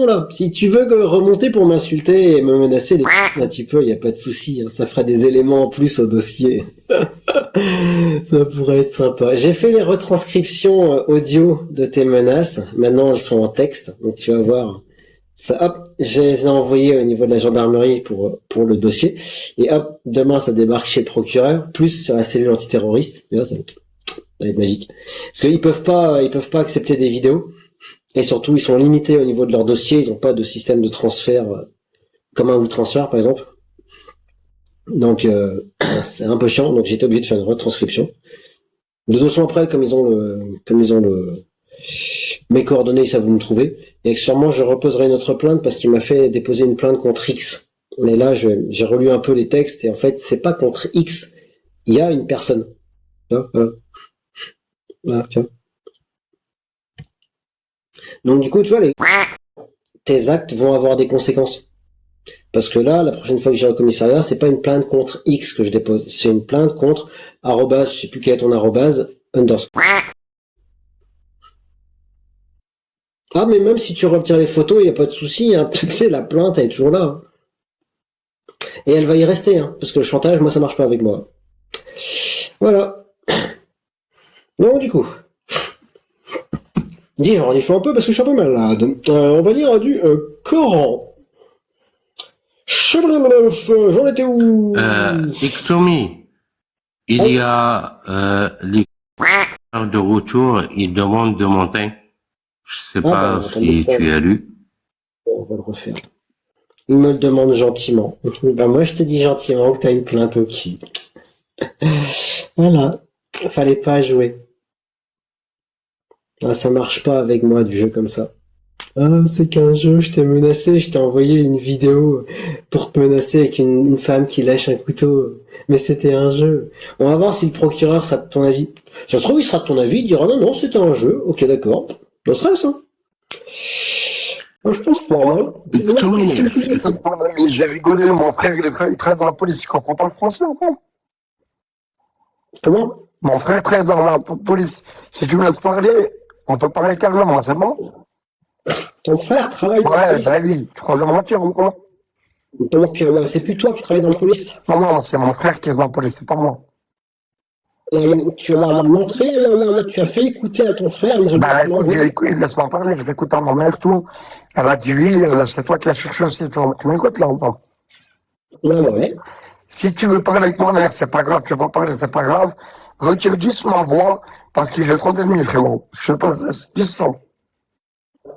sont là. Si tu veux remonter pour m'insulter et me menacer, là, tu peux, y a pas de souci. Hein. Ça fera des éléments en plus au dossier. Ça pourrait être sympa. J'ai fait les retranscriptions audio de tes menaces. Maintenant, elles sont en texte. Donc, tu vas voir. Ça, hop, je les ai envoyées au niveau de la gendarmerie pour le dossier. Et hop, demain, ça débarque chez le procureur, plus sur la cellule antiterroriste. Tu vois, ça va être magique. Parce qu'ils peuvent pas accepter des vidéos. Et surtout, ils sont limités au niveau de leur dossier. Ils n'ont pas de système de transfert comme un WeTransfer, par exemple. Donc, c'est un peu chiant. Donc, j'ai été obligé de faire une retranscription. De toute façon, après, comme ils ont mes coordonnées, ça vous me trouvez. Et sûrement, je reposerai une autre plainte parce qu'il m'a fait déposer une plainte contre X. Mais là, j'ai relu un peu les textes et en fait, c'est pas contre X. Il y a une personne. Voilà. Voilà, tu vois. Donc, du coup, tu vois, tes actes vont avoir des conséquences. Parce que là, la prochaine fois que j'irai au commissariat, c'est pas une plainte contre X que je dépose. C'est une plainte contre arrobase, je sais plus quel est ton arrobase, underscore. Ah, mais même si tu retires les photos, il n'y a pas de souci, hein. Tu sais, la plainte, elle est toujours là. Hein. Et elle va y rester, hein, parce que le chantage, moi, ça marche pas avec moi. Voilà. Donc, du coup. Dis, on y fait un peu parce que je suis un peu malade. On va lire du Coran. J'en étais où Ixomi, il y a les de retour, ils demandent de monter. Je sais pas si tu as lu. On va le refaire. Il me le demande gentiment. Ben moi, je te dis gentiment que t'as une plainte au cul. Voilà. Fallait pas jouer. Ah, ça marche pas avec moi du jeu comme ça. Ah, c'est qu'un jeu, je t'ai menacé, je t'ai envoyé une vidéo pour te menacer avec une femme qui lèche un couteau. Mais c'était un jeu. On va voir si le procureur sera de ton avis. Ça se trouve, il sera de ton avis, il dira non, c'était un jeu. Ok, d'accord. No stress, hein. Je pense pas, hein. J'ai rigolé, mon frère, il travaille dans la police, il comprend pas le français, encore. Comment? Mon frère travaille dans la police. Si tu me laisses parler, on peut parler calmement, c'est bon? Ton frère travaille dans la police? Ouais, oui. Tu crois dans mentir ou quoi? Donc, c'est plus toi qui travailles dans la police? Non, c'est mon frère qui est dans la police, c'est pas moi. Tu l'as montré, tu as fait écouter à ton frère. Bah écoute, laisse-moi parler, je vais écouter à ma mère tout. Elle a dit oui, c'est toi qui as cherché aussi. Tu m'écoutes là ou pas? Ouais. Si tu veux parler avec ma mère, c'est pas grave, tu veux pas parler, c'est pas grave. Retire juste ma voix, parce que j'ai trop d'ennemis, frérot. Je sais pas, c'est ça.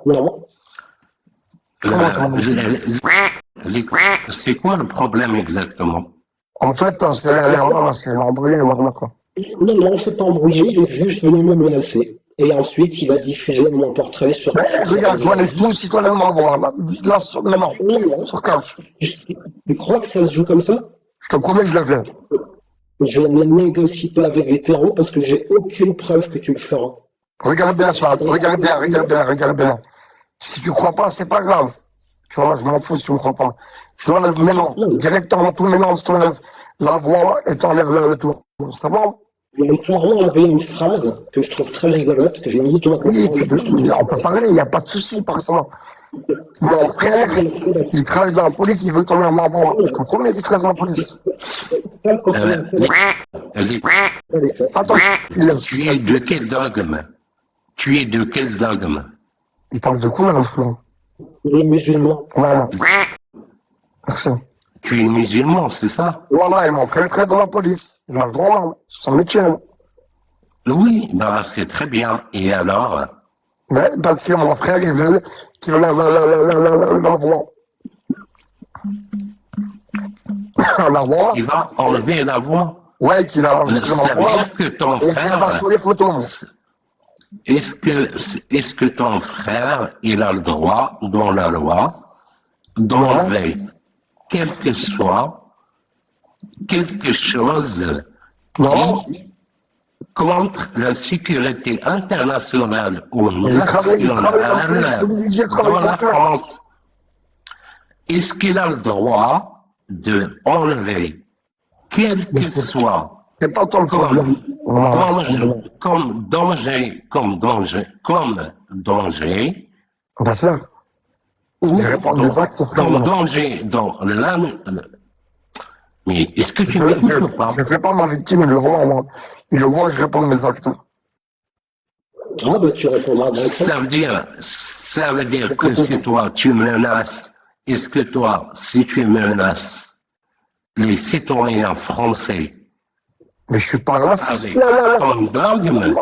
Non. Comment ça C'est quoi le problème exactement? En fait, c'est l'embrouillé, voilà quoi. Non, c'est pas embrouillé, il est juste venu me menacer. Et ensuite, il a diffusé mon portrait sur... Regarde, je m'enlève tout si toi là, m'envoie, là, maintenant, Non. sur cache. Tu crois que ça se joue comme ça? Je te promets que je le fais. Je ne négocie pas avec les terreaux parce que j'ai aucune preuve que tu le feras. Regarde bien ça, regarde bien. Si tu crois pas, c'est pas grave. Tu vois, je m'en fous si tu me crois pas. Je t'enlève maintenant, directement tout maintenant, je t'enlève la voix et t'enlève le tout. C'est bon? Il m'a clairement envoyé une phrase que je trouve très rigolote, que j'ai mis tout Oui, on peut parler, il n'y a pas de souci par ça. Mon frère, il travaille dans la police, il veut t'enlever ma voix. Je te promets qu'il travaille dans la police. Attends, tu es de quel dogme? Tu es de quel dogme? Il parle de quoi, l'enfant? Les musulmans. Voilà. Merci. Tu es musulman, c'est ça? Voilà, et mon frère travaille dans la police. Il a le droit, c'est son métier. Oui, bah c'est très bien. Et alors? Mais parce que mon frère, il veut qu'il l'envoie. La voix. Il va enlever la voix? Ouais, qu'il a enlevé la voix. Que ton frère... Il va sur les photos. Est-ce que ton frère, il a le droit, dans la loi, d'enlever quelque chose qui, contre la sécurité internationale ou nationale dans la France, est-ce qu'il a le droit de enlever quelque soit c'est pas ton problème. Comme danger. Bien sûr. ou Je réponds des actes en frérot. danger dans l'âme. Mais est-ce que tu m'écoutes ou pas? Je ne fais pas ma victime, il le voit, moi. Il le voit, je réponds mes actes. Ah, bah, tu répondras dans le Ça veut dire que si toi, tu menaces, est-ce que toi, si tu menaces les citoyens français Mais je suis pas raciste. avec ton dogme,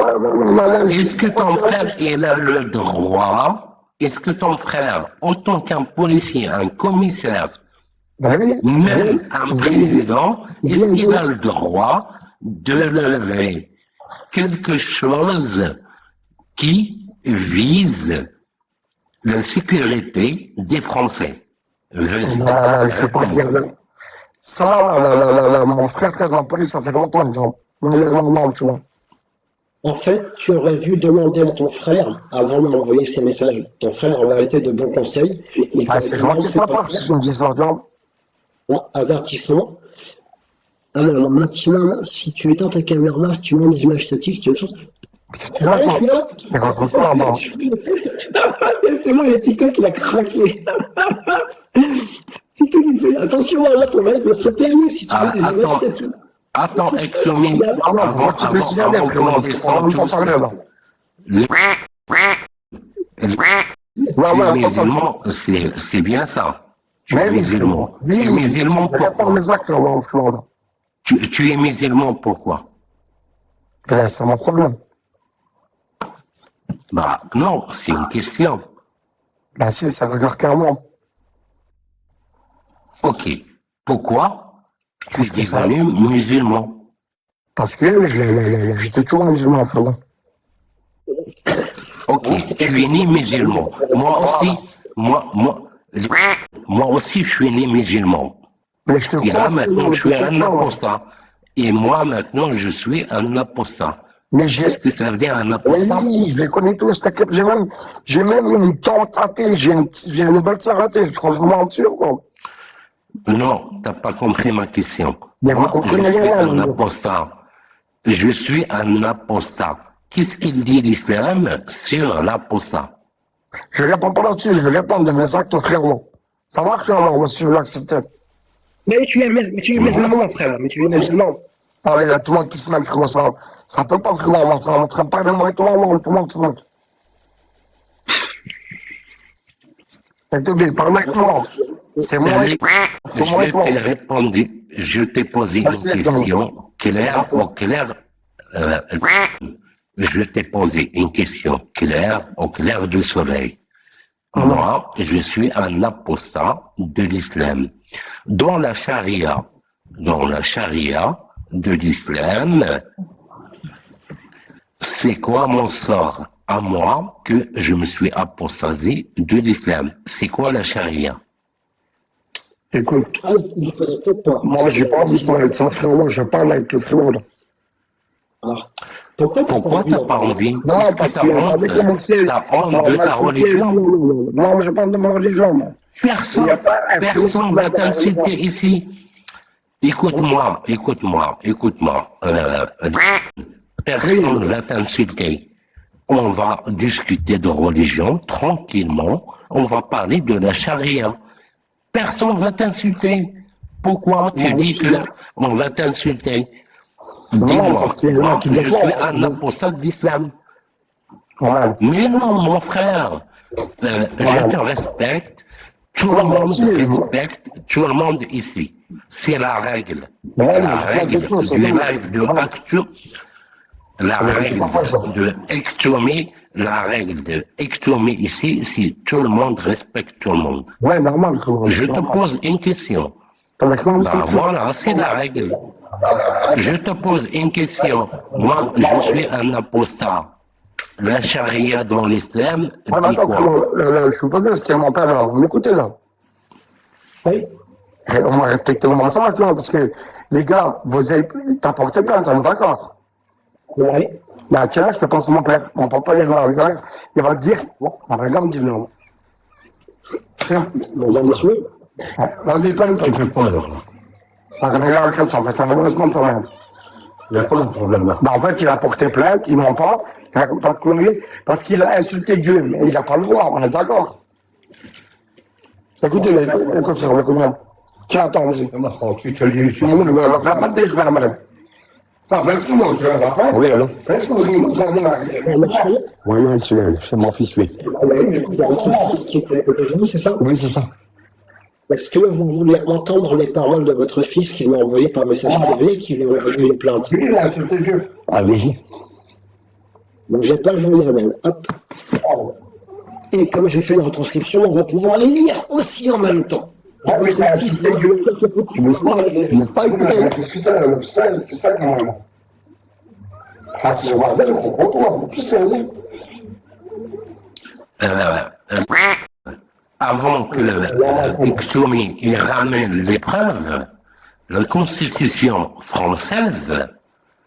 est-ce que ton frère, il a le droit, est-ce que ton frère, en tant qu'un policier, un commissaire, Ben oui. même un président, est-ce qu'il a le droit de lever quelque chose qui vise la sécurité des Français? Je sais pas dire. Ça, mon frère traite dans la police, ça fait longtemps, genre. Non, tu vois. En fait, tu aurais dû demander à ton frère avant d'envoyer ces messages. Ton frère aurait été de bons conseils. Il Ah, c'est gentil de ta part, si tu me dis ça, genre. Avertissement. Alors, maintenant, si tu éteins ta caméra, si tu mets des images statiques, tu as une chose. Qu'est-ce qu'il raconte? Il raconte quoi, là-bas? C'est moi, il y a TikTok qui a craqué. TikTok, il fait attention, là, ton mec va sauter si tu mets des images statiques. Attends, Exomi, Avant que tu te signales, frérot, parce qu'on va pas parler, là. Les musulmans, c'est bien ça. Tu es musulman. Tu es musulman pourquoi? Tu es musulman pourquoi? C'est mon problème. Bah non, c'est une question. Bah si, ça regarde clairement. Ok. Pourquoi tu es devenu musulman? Parce que j'étais toujours musulman, frérot. Ok, tu es né musulman. Moi aussi, je suis né musulman. Mais je te Et là, crois, maintenant, je suis un apostat. Et moi, maintenant, je suis un apostat. Mais Qu'est-ce que ça veut dire un apostat? Oui, je les connais tous. J'ai même une tante athée, j'ai une belle sœur athée, franchement, sûr, quoi. Non, t'as pas compris ma question. Mais vous Moi, comprenez je suis rien, un apostat. Je suis un apostat. Qu'est-ce qu'il dit l'islam sur l'apostat? Je réponds pas là-dessus, je réponds de mes actes, frérot. Ça marche alors, moi, si tu veux l'accepter. Mais tu es musulman, frère. Mais tu es musulman. Ah, il y a tout le monde qui se mêle, frérot, ça peut pas, frérot, on est en train de parler de moi et toi, tout le monde se mêle. C'est moi. Je t'ai posé une question claire au clair. Je t'ai posé une question claire au clair du soleil. Moi, je suis un apostat de l'islam. Dans la charia de l'islam, c'est quoi mon sort à moi que je me suis apostasé de l'islam? C'est quoi la charia? Écoute, moi, j'ai pas envie de parler de ça, frérot, je parle avec le frérot, là. Alors, pourquoi t'as pas envie? Non, parce qu'il a pas commencé. T'as honte de ta religion? Non, je parle de ma religion, moi. Personne va t'insulter ici. Écoute-moi. Personne ne va t'insulter. On va discuter de religion tranquillement. On va parler de la charia. Personne ne va t'insulter. Pourquoi tu dis qu'on va t'insulter? Dis-moi, je suis un apostat d'islam. Mais non, mon frère, je te respecte. Tout le monde respecte tout le monde ici. C'est la règle. La règle du live de Actu. La règle de Ectomie ici, c'est tout le monde respecte tout le monde. Ouais, normal. Je te pose une question. Voilà, c'est la règle. Je te pose une question. Moi, je suis un apostat. La charia dans l'islam dit quoi? Je peux poser ce qu'il y a mon père, là. Vous m'écoutez, là? Oui. On va respecter le moment, ça va, toi, parce que, les gars, vous avez, t'as porté plainte, on est d'accord? Oui. Ben, tiens, je te pense mon père. Mon papa, il va te dire, bon, on regarde, dis-le. Tiens. Monsieur. Vas-y, plainte. Tu fais quoi, alors, là? Regarde, en fait, on va se compte, quand même. Il y a quoi le problème, là? Ben, en fait, il a porté plainte, il ment pas, il raconte pas de conneries, parce qu'il a insulté Dieu, mais il n'a pas le droit, on est d'accord. Écoutez, écoutez, on est combien? Tiens, attends, vas-y. Tu te le dis. Non, mais on va pas je vais la malade. Non, laisse-moi, tu vas après. Oui, allô? Laisse-moi, Monsieur, Oui, c'est mon fils, oui. c'est votre fils qui est à côté de vous, c'est ça? Oui, c'est ça. Est-ce que vous voulez entendre les paroles de votre fils qui m'a envoyé par message privé et qui lui a envoyé une plainte? lui, là, sur tes yeux. Allez-y. Donc j'ai pas joué la même. Hop. Et comme j'ai fait une retranscription, on va pouvoir les lire aussi en même temps. Ah oui, Votre fils est du Je n'ai pas écouté. Qu'est-ce que t'as, qu'est-ce que t'as, quand même? Ah, si je vois ça, je comprends pas. Qu'est-ce que c'est? Avant que Xumi il ramène les preuves, la Constitution française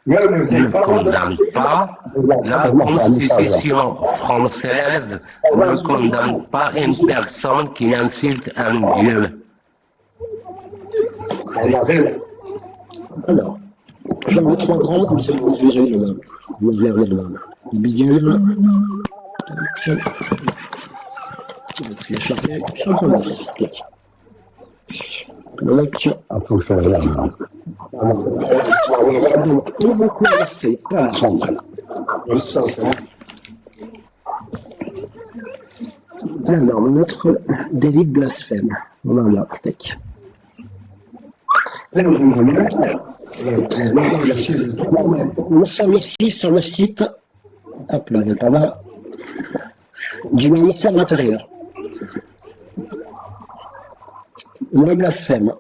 ne condamne pas, la Constitution française ne condamne pas une personne qui insulte un dieu. Alors, j'en ai 3 grands, comme ça vous verrez le bidule. Je vais télécharger. Un peu faire là. Donc, on va commencer par alors, notre délit de blasphème. Voilà, tac. Nous sommes ici sur le site, hop là, pas là, du ministère de l'Intérieur. Le blasphème.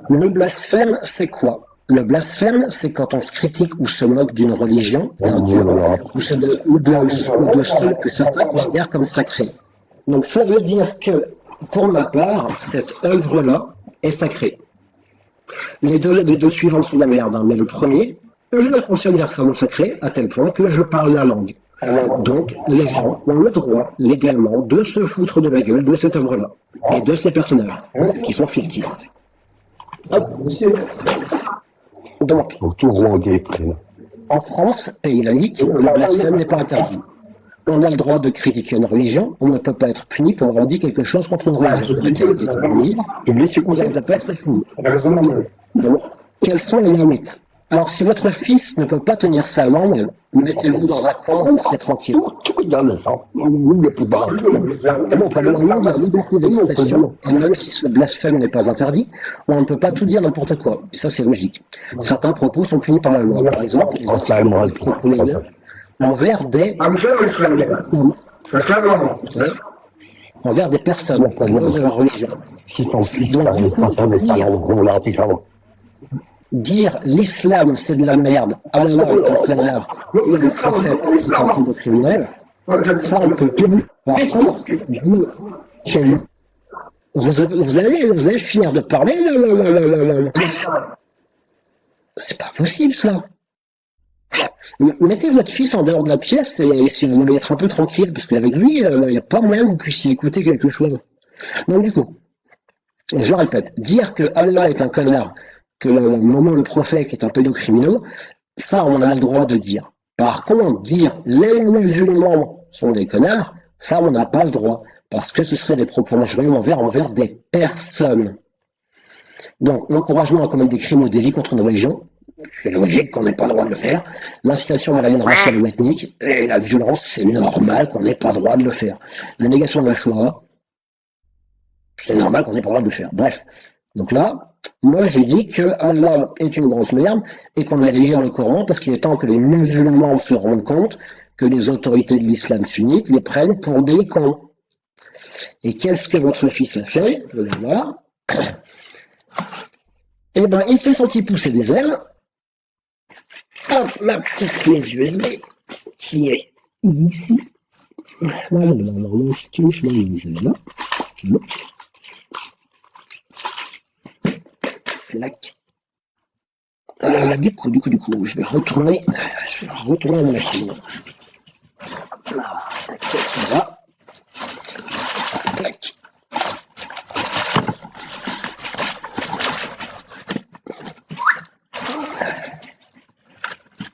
Le blasphème, c'est quoi? Le blasphème, c'est quand on se critique ou se moque d'une religion, d'un dieu, ou de ceux que certains considèrent comme sacrés. Donc ça veut dire que, pour ma part, cette œuvre-là est sacrée. Les deux suivants sont de la merde, hein, mais le premier, je le considère comme sacré à tel point que je parle la langue. Donc, les gens ont le droit, légalement, de se foutre de la gueule de cette œuvre-là et de ces personnages, qui sont fictifs. Hop. Donc, Tout rond des prénoms. en France, pays laïque, le blasphème n'est pas interdit. On a le droit de critiquer une religion, on ne peut pas être puni pour avoir dit quelque chose contre une religion. La qualité est punie, on ne peut pas être puni. Donc, quelles sont les limites? Alors, si votre fils ne peut pas tenir sa langue, mettez-vous dans un coin, vous serez tranquille. Tout dans le sang. Nous, les plus bas. Alors, nous, la liberté d'expression, et même si ce blasphème n'est pas interdit, on ne peut pas tout dire n'importe quoi. Et ça, c'est logique. Certains propos sont punis par la loi. Par exemple, les propos envers des... envers des personnes, à cause de leur religion. Si ton fils n'arrive pas à faire des salons, on l'a appris avant. Dire l'islam c'est de la merde, Allah est un connard, ou le prophète c'est un coup de criminel, ça on peut plus. Par contre, vous allez finir de parler, c'est pas possible ça. Mettez votre fils en dehors de la pièce et si vous voulez être un peu tranquille, parce qu'avec lui, il n'y a pas moyen que vous puissiez écouter quelque chose. Donc du coup, je répète, dire que Allah est un connard, que le prophète est un pédocriminel, ça on a le droit de dire. Par contre, dire les musulmans sont des connards, ça on n'a pas le droit, parce que ce serait des propos injurieux envers des personnes. Donc, l'encouragement à commettre des crimes ou délits contre une religion, c'est logique qu'on n'ait pas le droit de le faire. L'incitation à la haine raciale ou ethnique, et la violence, c'est normal qu'on n'ait pas le droit de le faire. La négation de la Shoah, c'est normal qu'on n'ait pas le droit de le faire. Bref. Donc là, moi j'ai dit que Allah est une grosse merde et qu'on allait lire le Coran parce qu'il est temps que les musulmans se rendent compte que les autorités de l'islam sunnite les prennent pour des cons. Et qu'est-ce que votre fils a fait? Vous allez voir. Eh ben, il s'est senti pousser des ailes. Hop, ma petite clé USB qui est ici. Voilà, alors, si tu je vais la là. Clac. Du coup, je vais retourner à la machine. Là, ça va. Clac.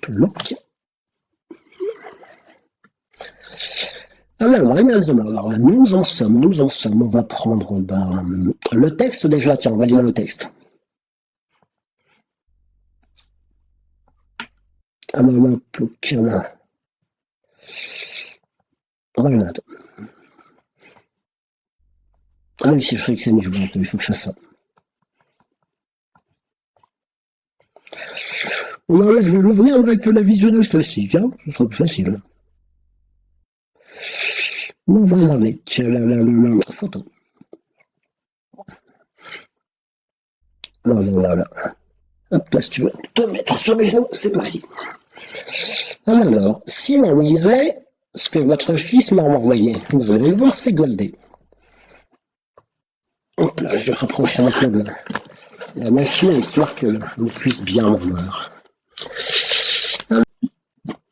Look. Alors, nous en sommes, on va prendre le texte déjà, tiens, on va lire le texte. Voilà. Ah oui, c'est vrai que c'est une journée, il faut que je fasse ça. Voilà, je vais l'ouvrir avec la visionneuse classique, hein, ce sera plus facile. On va avec la photo. Voilà. Hop, là, si tu veux te mettre sur mes genoux, c'est parti. Alors, si on lisait ce que votre fils m'a envoyé, vous allez voir, c'est goldé. Hop là, je vais rapprocher un peu la machine, histoire que vous puissiez bien voir.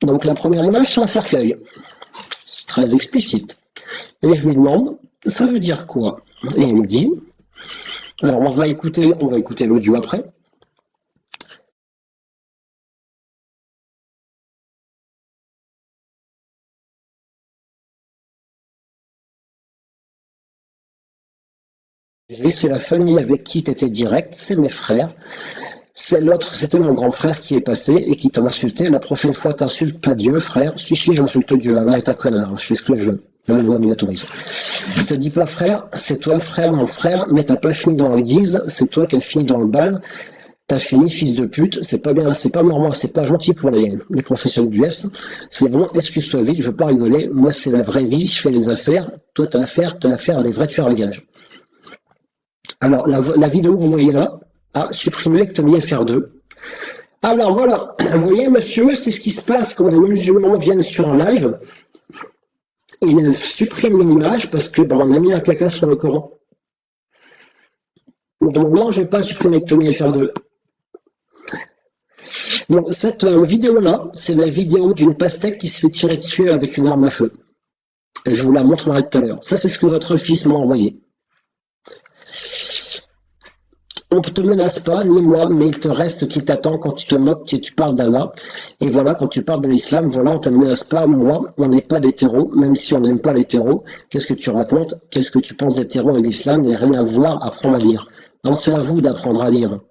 Donc, la première image, c'est un cercueil. C'est très explicite. Et je lui demande, ça veut dire quoi? Et il me dit, alors on va écouter l'audio après. C'est la famille avec qui tu étais direct, c'est mes frères. C'est l'autre, c'était mon grand frère qui est passé et qui t'a insulté. La prochaine fois, t'insultes pas Dieu, frère. Si, j'insulte Dieu. Là, t'as connard. Je fais ce que je veux. La loi m'y autorise. Je te dis pas frère, c'est toi le frère, mon frère, mais t'as pas fini dans l'église, c'est toi qui as fini dans le bal. T'as fini, fils de pute, c'est pas bien, c'est pas normal, c'est pas gentil pour les professionnels du S. C'est bon, excuse-toi vite, je veux pas rigoler. Moi, c'est la vraie vie, je fais les affaires. Toi, t'as affaire à des vrais tueurs à gages. Alors, la vidéo que vous voyez là, a supprimé Ectomie FR2. Alors voilà, vous voyez monsieur, c'est ce qui se passe quand les musulmans viennent sur un live. Ils suppriment l'image parce que on a mis un caca sur le Coran. Donc non, je ne vais pas supprimer Ectomie FR2. Donc cette vidéo-là, c'est la vidéo d'une pastèque qui se fait tirer dessus avec une arme à feu. Je vous la montrerai tout à l'heure. Ça, c'est ce que votre fils m'a envoyé. On ne te menace pas, ni moi, mais il te reste qui t'attend quand tu te moques et tu parles d'Allah. Et voilà, quand tu parles de l'islam, voilà, on ne te menace pas, moi, on n'est pas des terreaux, même si on n'aime pas les terreaux. Qu'est-ce que tu racontes? Qu'est-ce que tu penses des terreaux et de l'islam? Il n'y a rien à voir, apprendre à lire. Non, c'est à vous d'apprendre à lire.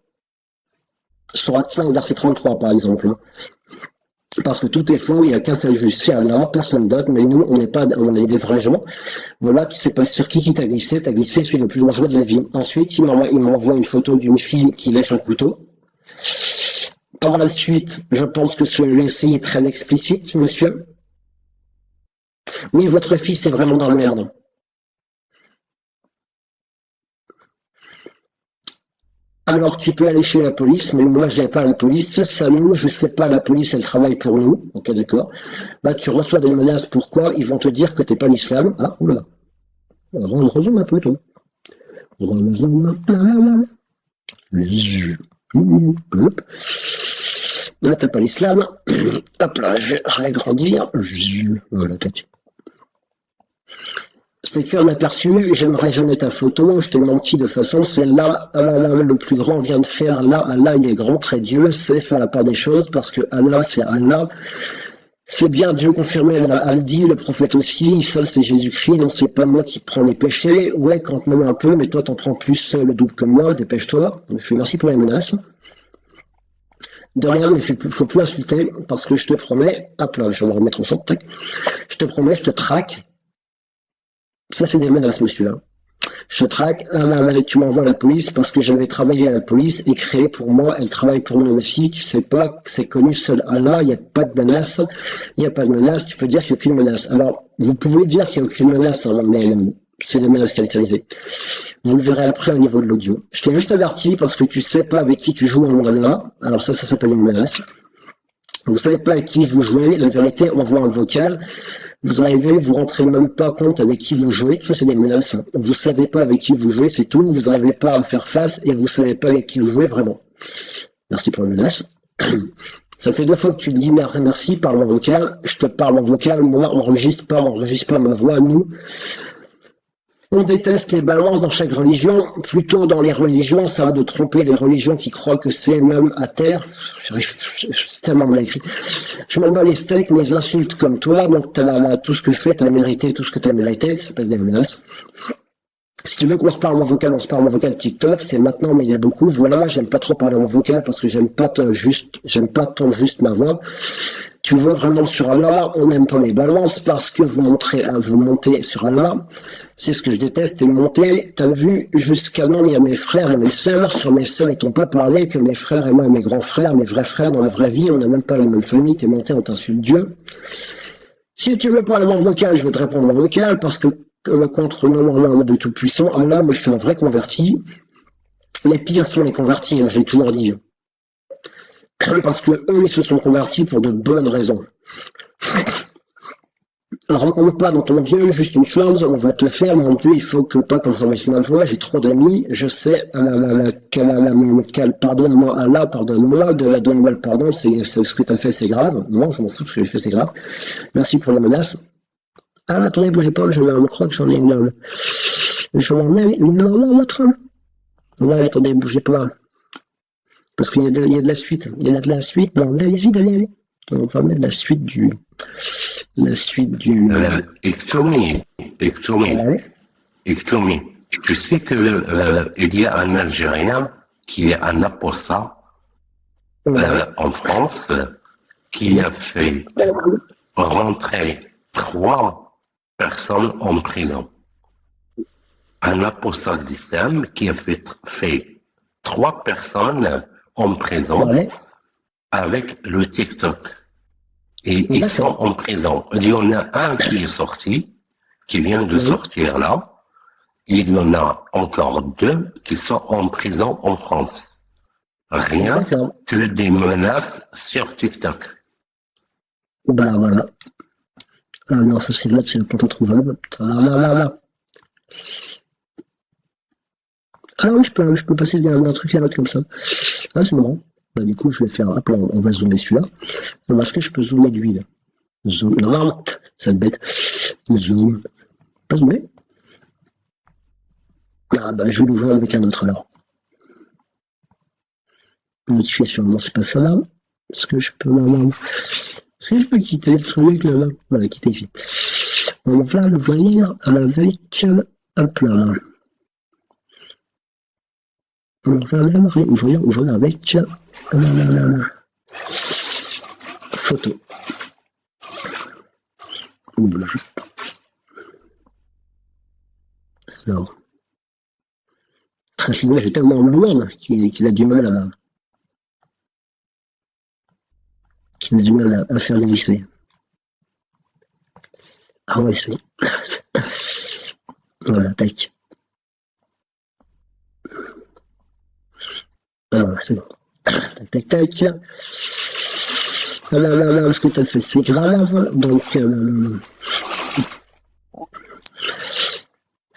Sourate 5, verset 33, par exemple. Parce que tout est faux, il n'y a qu'un seul juge, c'est Allah, personne d'autre, mais nous, on est des vrais gens. Voilà, tu sais pas sur qui t'a glissé celui le plus dangereux de la vie. Ensuite, il m'envoie une photo d'une fille qui lèche un couteau. Par la suite, je pense que ce récit est très explicite, monsieur. Oui, votre fils est vraiment dans la merde. Alors tu peux aller chez la police, mais moi je n'ai pas la police, ça nous, je sais pas, la police elle travaille pour nous, ok d'accord. Là tu reçois des menaces, pourquoi? Ils vont te dire que t'es pas l'islam. Ah oula. Alors, on résume un peu tout. Là t'as pas l'islam. Hop là, je vais agrandir. Voilà, t'as dit. C'est qu'un aperçu, j'aimerais jamais ta photo, je t'ai menti de façon, c'est là, le plus grand vient de faire, Allah, il est grand, très Dieu, sait faire la part des choses, parce que Allah, c'est Allah. C'est bien Dieu confirmé, Allah dit, le prophète aussi, seul c'est Jésus-Christ, non c'est pas moi qui prends les péchés, ouais, quand même un peu, mais toi t'en prends plus le double que moi, dépêche-toi. Donc, je fais merci pour les menaces. De rien, mais faut plus insulter, parce que je te promets, hop là, je vais remettre au son, tac. Je te promets, je te traque. Ça, c'est des menaces, monsieur. Hein. Je traque, tu m'envoies à la police parce que j'avais travaillé à la police et créé pour moi, elle travaille pour nous aussi. Tu sais pas, c'est connu seul Allah, il n'y a pas de menace. Il n'y a pas de menace, tu peux dire qu'il n'y a aucune menace. Alors, vous pouvez dire qu'il n'y a aucune menace, hein, mais c'est des menaces caractérisées. Vous le verrez après au niveau de l'audio. Je t'ai juste averti parce que tu sais pas avec qui tu joues en Allah. Alors ça s'appelle une menace. Vous savez pas avec qui vous jouez, la vérité, on voit un vocal. Vous arrivez, vous rentrez même pas compte avec qui vous jouez, tout ça c'est des menaces. Vous savez pas avec qui vous jouez, c'est tout. Vous n'arrivez pas à faire face et vous savez pas avec qui vous jouez vraiment. Merci pour la menace. Ça fait 2 fois que tu me dis merci, parle en vocal. Je te parle en vocal, moi on enregistre pas ma voix, nous. On déteste les balances dans chaque religion. Plutôt dans les religions, ça va de tromper les religions qui croient que c'est l'homme à terre. C'est tellement mal écrit. Je m'en bats les steaks, mais ils insultent comme toi. Donc tout ce que tu fais, t'as mérité tout ce que t'as mérité. Ça s'appelle des menaces. Si tu veux qu'on se parle en vocal, on se parle en vocal TikTok. C'est maintenant, mais il y a beaucoup. Voilà, j'aime pas trop parler en vocal parce que j'aime pas tant juste ma voix. Tu vois vraiment sur Allah, on n'aime pas les balances parce que vous montez sur Allah. C'est ce que je déteste, et monter. T'as vu, jusqu'à non, il y a mes frères et mes sœurs. Sur mes sœurs, ils t'ont pas parlé que mes frères et moi, mes grands frères, mes vrais frères dans la vraie vie, on n'a même pas la même famille. T'es monté, on t'insulte Dieu. Si tu veux parler en vocal, je vais te répondre en vocal parce que contre Allah de tout puissant, Allah, moi je suis un vrai converti. Les pires sont les convertis, hein, je l'ai toujours dit. Parce que eux, ils se sont convertis pour de bonnes raisons. Rencontre pas dans ton Dieu juste une chose, on va te faire, mon Dieu, il faut que pas quand j'enregistre ma voix, j'ai trop d'amis, je sais, pardonne-moi Allah, pardonne-moi, donne-moi le pardon, c'est ce que tu as fait, c'est grave. Non, je m'en fous, ce que j'ai fait, c'est grave. Merci pour la menace. Ah, attendez, bougez pas, je crois que j'en ai une. J'en ai une autre. Ouais, attendez, bougez pas. Parce qu'il y a de la suite. Il y a de la suite. Non, allez-y, allez. On va mettre la suite du. Ektoumi, tu sais que il y a un Algérien qui est un apostat en France qui a fait rentrer 3 personnes en prison. Un apostat d'islam qui a fait 3 personnes en prison avec le TikTok. Et ils sont en prison. Il y en a un qui est sorti, qui vient de sortir là. Il y en a encore 2 qui sont en prison en France. Rien que des menaces sur TikTok. Ben voilà. Ah non, ça c'est l'autre, c'est le compte introuvable. Là. Ah oui, je peux passer d'un truc à l'autre comme ça. Ah, c'est marrant. Bah, du coup, je vais faire, hop là, on va zoomer celui-là. Est-ce que je peux zoomer lui, là? Zoom, non, c'est bête. Zoom. Pas zoomer? Ah, bah, je vais l'ouvrir avec un autre, alors. Notification, non, c'est pas ça, là. Est-ce que je peux quitter le truc, là? Voilà, quitter ici. On va l'ouvrir avec, hop là. On va ouvrir avec photo. Alors, l'image est tellement lourde qu'il a du mal à faire glisser. Ah ouais, c'est voilà, tac. Voilà, c'est bon. Tac. Là, ce que tu as fait, c'est grave. Donc,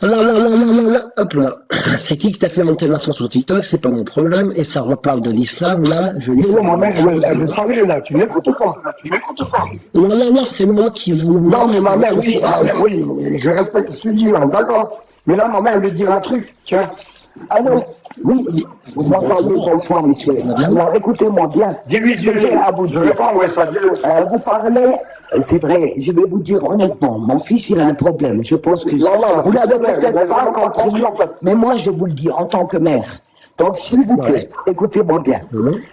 hop là. C'est qui t'a fait monter l'instant sur TikTok? C'est pas mon problème. Et ça reparle de l'islam. Là, je lui fais. Ma mère, elle veut parler là. Tu m'écoutes pas. Non, c'est moi qui vous. Non, mais ma mère, oui, je respecte ce que tu dis, là, d'accord. Mais là, ma mère, elle veut dire un truc, tu vois. Alors, oui, vous m'entendez bonsoir, monsieur. Alors, écoutez-moi bien. Dis-lui ce que j'ai à vous dire. Vous parlez, c'est vrai, je vais vous dire honnêtement, mon fils, il a un problème. Je pense que vous l'avez peut-être pas compris, mais moi, je vous le dis en tant que mère. Donc, s'il vous plaît, écoutez-moi bien.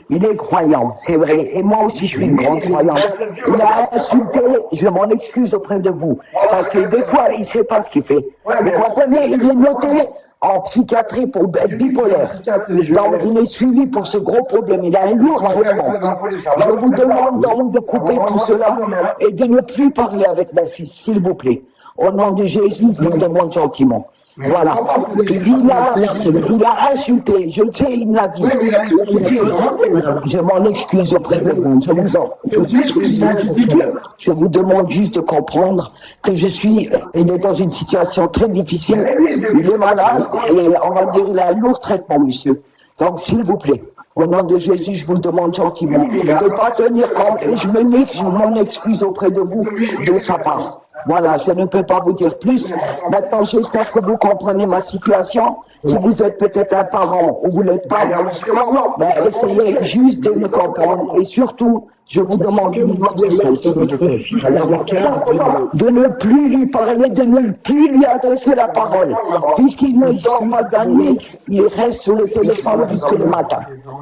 Il est croyant, c'est vrai. Et moi aussi, je suis une grande croyante. Il a insulté, je m'en excuse auprès de vous. Parce que des fois, il ne sait pas ce qu'il fait. Vous comprenez, il est noté en psychiatrie pour être bipolaire. Donc, il est suivi pour ce gros problème. Il a un lourd traitement. Je vous demande donc de couper tout cela et de ne plus parler avec mon fils, s'il vous plaît. Au nom de Jésus, je vous le demande gentiment. Voilà. Il a insulté, je le sais, il me l'a dit. Je m'en excuse auprès de vous. Je vous demande juste de comprendre que il est dans une situation très difficile. Il est malade et on va dire il a un lourd traitement, monsieur. Donc, s'il vous plaît, au nom de Jésus, je vous le demande gentiment de ne pas tenir compte et je m'en excuse auprès de vous de sa part. Voilà, je ne peux pas vous dire plus. Maintenant, j'espère que vous comprenez ma situation. Si vous êtes peut-être un parent ou vous n'êtes pas, ben, essayez juste de me comprendre. Et surtout, je vous demande de ne plus lui parler, de ne plus lui adresser la parole. Puisqu'il ne sort pas de la nuit, il reste sur le téléphone jusque le matin.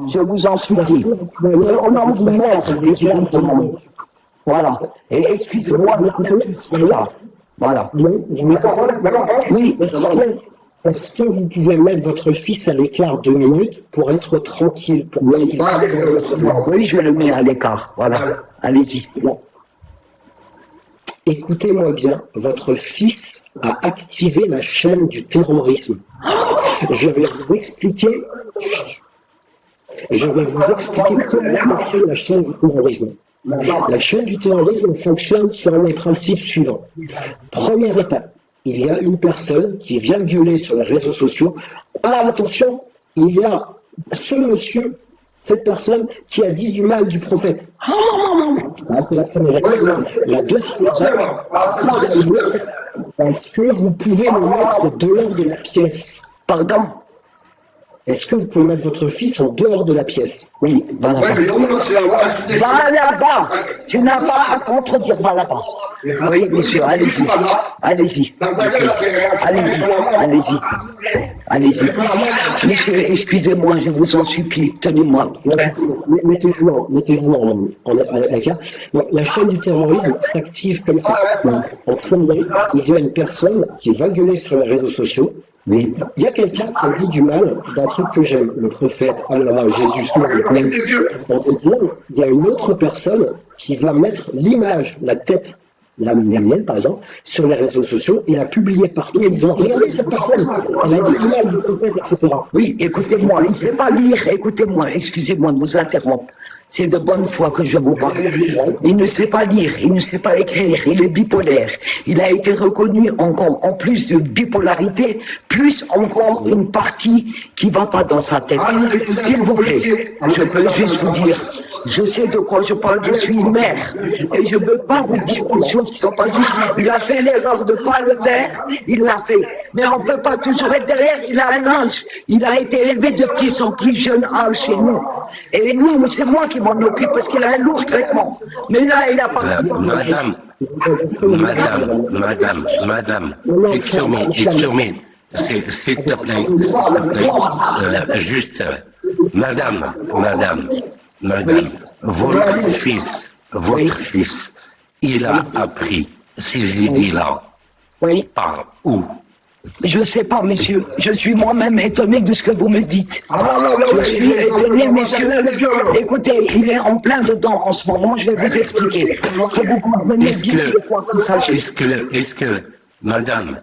Je vous en supplie. Et au nom du maire, exactement. Voilà. Et excusez-moi, voilà. Oui, est-ce que vous pouvez mettre votre fils à l'écart 2 minutes pour être tranquille oui, je le mets à l'écart. Voilà. Allez-y. Écoutez-moi bien, votre fils a activé la chaîne du terrorisme. Je vais vous expliquer comment fonctionne la chaîne du terrorisme. La chaîne du terrorisme fonctionne sur les principes suivants. Première étape, il y a une personne qui vient gueuler sur les réseaux sociaux. Ah, attention, il y a ce monsieur, cette personne qui a dit du mal du prophète. Ah, c'est la première étape. La deuxième étape, est-ce que vous pouvez me mettre dehors de la pièce? Pardon? Est-ce que vous pouvez mettre votre fils en dehors de la pièce? Oui, va là-bas. Va là-bas. Tu n'as pas à contredire, va là-bas. Oui, monsieur, allez-y. Allez-y. Allez-y. Allez-y. Monsieur, excusez-moi, je vous en supplie. Tenez-moi. Mettez-vous en écart. La chaîne du terrorisme s'active comme ça. En premier, il y a une personne qui va gueuler sur les réseaux sociaux. Oui. Il y a quelqu'un qui a dit du mal d'un truc que j'aime, le prophète, Allah, Jésus. En deuxième, il y a une autre personne qui va mettre l'image, la tête, la mienne par exemple, sur les réseaux sociaux et la publier partout en disant regardez cette personne, elle a dit du mal du prophète, etc. Oui, écoutez-moi, il ne sait pas lire, écoutez-moi, excusez-moi de vous interrompre. C'est de bonne foi que je vous parle. Il ne sait pas lire, il ne sait pas écrire, il est bipolaire. Il a été reconnu encore, en plus de bipolarité, plus encore une partie qui ne va pas dans sa tête. S'il vous plaît, je peux juste vous dire, je sais de quoi je parle, je suis une mère. Et je ne veux pas vous dire des choses qui ne sont pas dites. Il a fait l'erreur de ne pas le faire, il l'a fait. Mais on ne peut pas toujours être derrière, il a un âge. Il a été élevé depuis son plus jeune âge chez nous. Et nous, c'est moi qui m'en occupe parce qu'il a un lourd traitement. Mais là, il a pas... Madame, excuse-moi, s'il te plaît, juste, madame, votre fils, il a appris ces idées-là. Oui. Par où? Je ne sais pas, monsieur. Je suis moi-même étonné de ce que vous me dites. Je suis étonné, messieurs. Écoutez, il est en plein dedans en ce moment. Je vais vous expliquer. Que vous comprenez bien de quoi comme ça. Est-ce que, madame,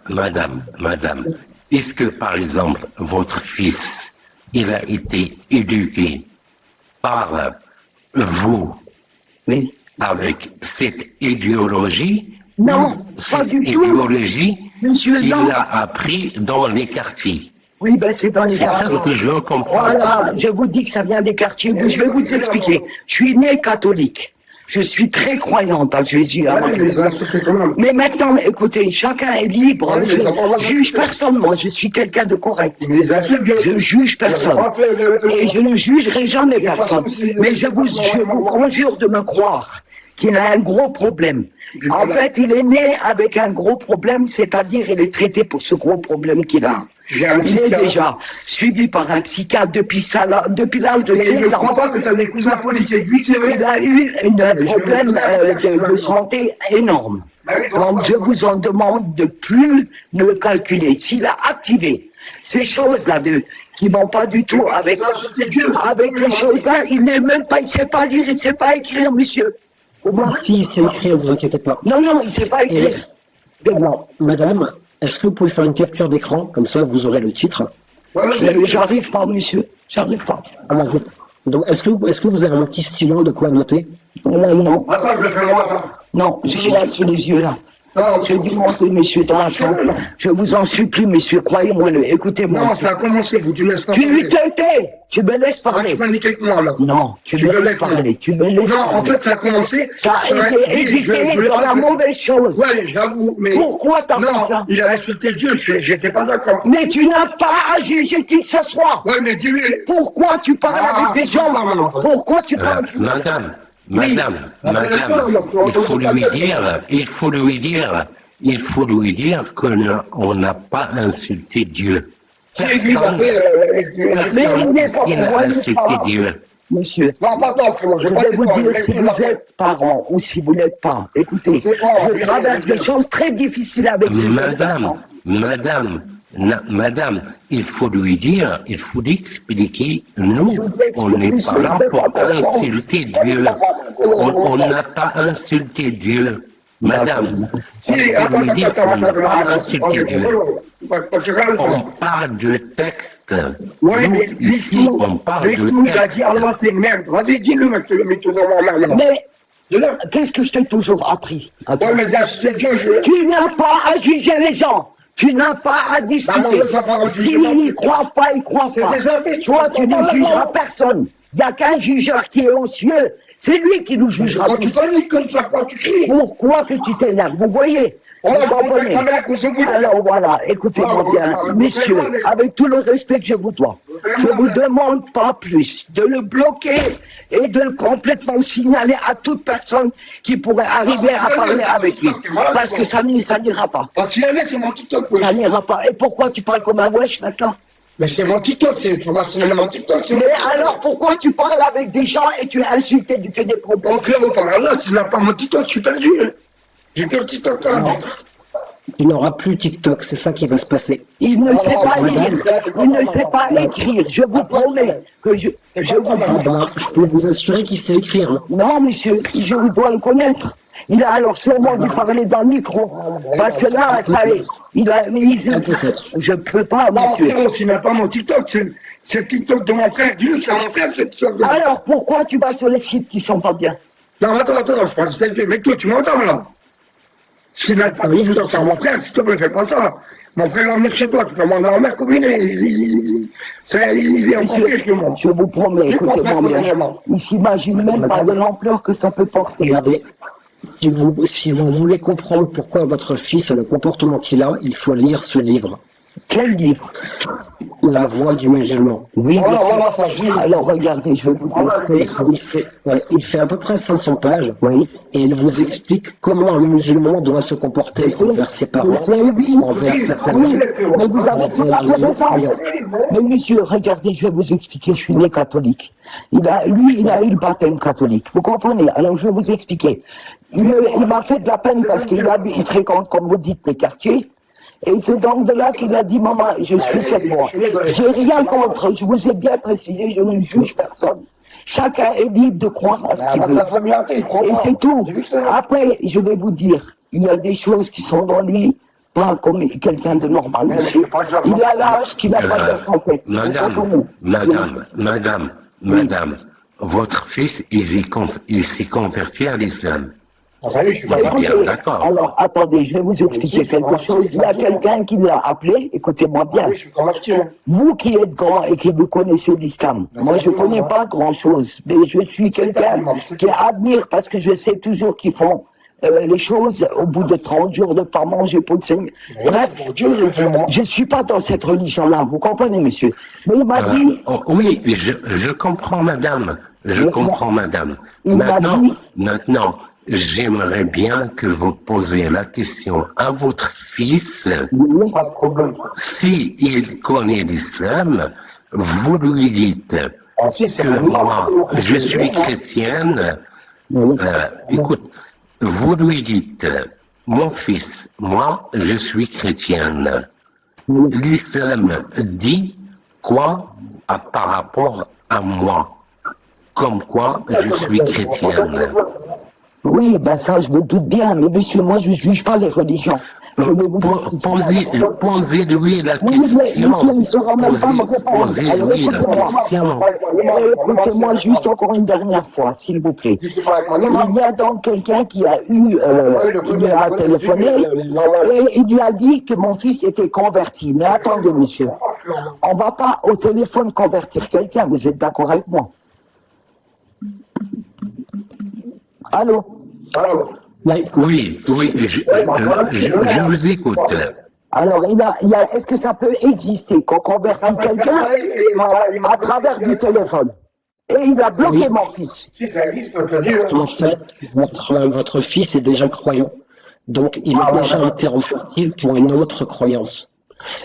est-ce que, par exemple, votre fils, il a été éduqué par vous, oui, avec cette idéologie? Non, pas du tout. Idéologie, monsieur, il non. l'a appris dans les quartiers. Oui, ben c'est dans les quartiers. C'est ça que je comprends. Voilà, je vous dis que ça vient des quartiers. Je vais vous expliquer. Je suis né catholique. Je suis très croyante en Jésus. Mais maintenant, écoutez, chacun est libre. Je juge personne. Moi, je suis quelqu'un de correct. Je juge personne. Et je ne jugerai jamais personne. Mais je vous conjure de me croire qu'il a un gros problème. En fait, il est né avec un gros problème, c'est-à-dire il est traité pour ce gros problème qu'il a. Il est déjà suivi par un psychiatre depuis l'âge de 16 ans. Je ne crois pas que tu as des cousins policiers. Il a eu un problème de santé énorme. Donc je vous en demande de plus ne le calculer. S'il a activé ces choses-là qui ne vont pas du tout avec les choses-là, il n'est même pas, il ne sait pas lire, il ne sait pas écrire, monsieur. Si, c'est écrit, ne vous inquiétez pas. Non, il ne sait pas écrire. Madame, est-ce que vous pouvez faire une capture d'écran, comme ça vous aurez le titre? J'arrive pas, monsieur. J'arrive pas. Donc, est-ce que vous avez un petit stylo de quoi noter? Non. Attends, je le fais moi. Non, j'ai là sous les yeux, là. J'ai dû monter, messieurs, dans la chambre. Je vous en supplie, messieurs, croyez-moi, écoutez-moi. Non, ça a commencé, vous, tu me laisses pas Tu parler. tu me laisses Ah, parler. tu paniques avec moi, là. Non, tu me laisses parler. Tu me laisses Non, parler. en fait, ça a commencé. Ça a été éduqué dans la mauvaise chose. Ouais, j'avoue, mais. Pourquoi t'as fait Non, ça? il a insulté Dieu, j'étais pas d'accord. Mais tu n'as pas à juger qui que ce soit. Ouais, mais dis-lui. Pourquoi tu parles Ah, avec des c'est gens? ça, maman. Pourquoi tu parles Madame, Oui. il faut lui dire qu'on n'a pas insulté Dieu. C'est lui qui a fait, Mais il n'est pas Personne n'a voyez insulté pas. Dieu. Monsieur, Non, pas toi, frérot, je j'ai pas vais dit vous toi, dire j'ai si dit vous ma- êtes parent ou si vous n'êtes pas. Écoutez, C'est pas, je oui, traverse oui, des choses très difficiles avec ces jeunes Madame, garçons. madame, il faut lui dire, il faut lui expliquer, nous, Je vous explique, on n'est pas monsieur, là je vais pour pas comprendre. insulter Dieu. On n'a pas insulté Dieu. Madame, Si, il faut lui dire qu'on n'a pas insulté Dieu. On attends. parle du texte. Ouais, Nous, mais ici, on parle du il a dit, texte. Allah, c'est une merde. Vas-y, dis-le, mec, tu le mets tout dans ma main. Mais Dis-le. qu'est-ce que je t'ai toujours appris? Ouais, mais c'est Dieu, je. Tu n'as pas à juger les gens. Tu n'as pas à discuter. Maman, laisse-moi pas S'ils juger. n'y croient pas, ils croient C'est pas. des athées, tu Toi, comprends tu ne pas, jugeras maman. personne. Il n'y a qu'un jugeur qui est aux cieux. C'est lui qui nous jugera Quand tu tous. paniques comme ça, quand tu cries. Pourquoi que tu t'énerves? Vous voyez? On Vous va prendre comprenez? la caméra qu'on se bouge. Alors voilà, écoutez-moi Non, bien, non, messieurs, non, non, avec tout le respect que je vous dois, je vous demande pas plus de le bloquer et de le complètement signaler à toute personne qui pourrait arriver à parler avec lui. Parce que ça n'ira pas. Parce qu'il c'est mon TikTok, oui. Ça n'ira pas. Et pourquoi tu parles comme un wesh maintenant? Mais c'est mon TikTok, c'est mon TikTok. c'est mon Mais TikTok. alors pourquoi tu parles avec des gens et tu insultes et tu fais des problèmes? Mon frère, par là, s'il n'a pas mon TikTok, je suis perdu. Hein. J'ai fait le TikTok là. Il n'aura plus TikTok, c'est ça qui va se passer. Il ne sait pas lire, il ne sait pas écrire. Je vous promets que je vous Ah ben, je peux vous assurer qu'il sait écrire. Hein. Non, monsieur, je dois le connaître. Il a alors sûrement dû parler dans le micro. Parce que là, ça y est. Je peux pas, Non, monsieur. frérot, s'il n'a pas mon TikTok, c'est le TikTok de mon frère. Dis-lui que c'est mon frère, c'est le TikTok de mon frère. Alors, pourquoi tu vas sur les sites qui sont pas bien? Non, attends, je parle de selfie. Mais toi, tu m'entends là? S'il n'a pas mon TikTok, c'est mon frère, s'il te plaît, fais pas ça. Mon frère va venir chez toi, tu peux demander à ma mère comme il est. Il est encore pire que moi. Je vous promets, écoutez-moi bien. Il s'imagine même pas de l'ampleur que ça peut porter. Regardez, si vous voulez comprendre pourquoi votre fils a le comportement qu'il a, il faut lire ce livre. Quel livre? La voix du musulman. Oui, Voilà, ça gîte. alors regardez, je vais vous dire. Il fait à peu près 500 pages. Oui. Et il vous explique comment un musulman doit se comporter envers ses parents, envers sa famille. Mais vous avez tout à fait raison. Mais monsieur, regardez, je vais vous expliquer, je suis né catholique. Il a eu le baptême catholique. Vous comprenez? Alors je vais vous expliquer. Il m'a fait de la peine parce qu'il fréquente, comme vous dites, les quartiers. Et c'est donc de là qu'il a dit, maman, je suis cette voix. J'ai rien contre, je vous ai bien précisé, je ne juge personne. Chacun est libre de croire à ce qu'il veut. Et c'est tout. Après, je vais vous dire, il y a des choses qui sont dans lui, pas comme quelqu'un de normal, monsieur. Il a l'âge qu'il n'a pas dans sa tête. Madame, votre fils, il s'est converti à l'islam. Écoutez, d'accord. alors attendez, je vais vous expliquer quelque chose. Il y a quelqu'un qui l'a appelé, écoutez-moi bien. Vous qui êtes grand et qui vous connaissez l'islam, moi je ne connais pas grand-chose, mais je suis quelqu'un qui admire parce que je sais toujours qu'ils font les choses au bout de 30 jours de pas manger pour le Seigneur. Bref, je ne suis pas dans cette religion-là, vous comprenez, monsieur. Mais il m'a dit... Oui, je comprends, madame. Je comprends, madame. Il m'a dit... Maintenant, j'aimerais bien que vous posiez la question à votre fils. Oui. Pas de problème. Si il connaît l'islam, vous lui dites que moi, je suis chrétienne. Écoute, vous lui dites, mon fils, moi, je suis chrétienne. L'islam dit quoi par rapport à moi? Comme quoi je suis chrétienne. Oui, ben ça, je me doute bien, mais monsieur, moi, je ne juge pas les religions. Posez-lui la Oui, question. mais il ne saura même pas me répondre. Alors Posez-lui la écoutez-moi. question. Écoutez-moi juste encore une dernière fois, s'il vous plaît. Il y a donc quelqu'un qui a eu, il lui a téléphoné et il lui a dit que mon fils était converti. Mais attendez, monsieur, on ne va pas au téléphone convertir quelqu'un, vous êtes d'accord avec moi? Allô? Oui, je vous écoute. Alors, est-ce que ça peut exister qu'on convertit quelqu'un à travers du téléphone? Et il a bloqué mon fils. En fait, votre fils est déjà croyant. Donc, il est déjà un terreau fertile pour une autre croyance.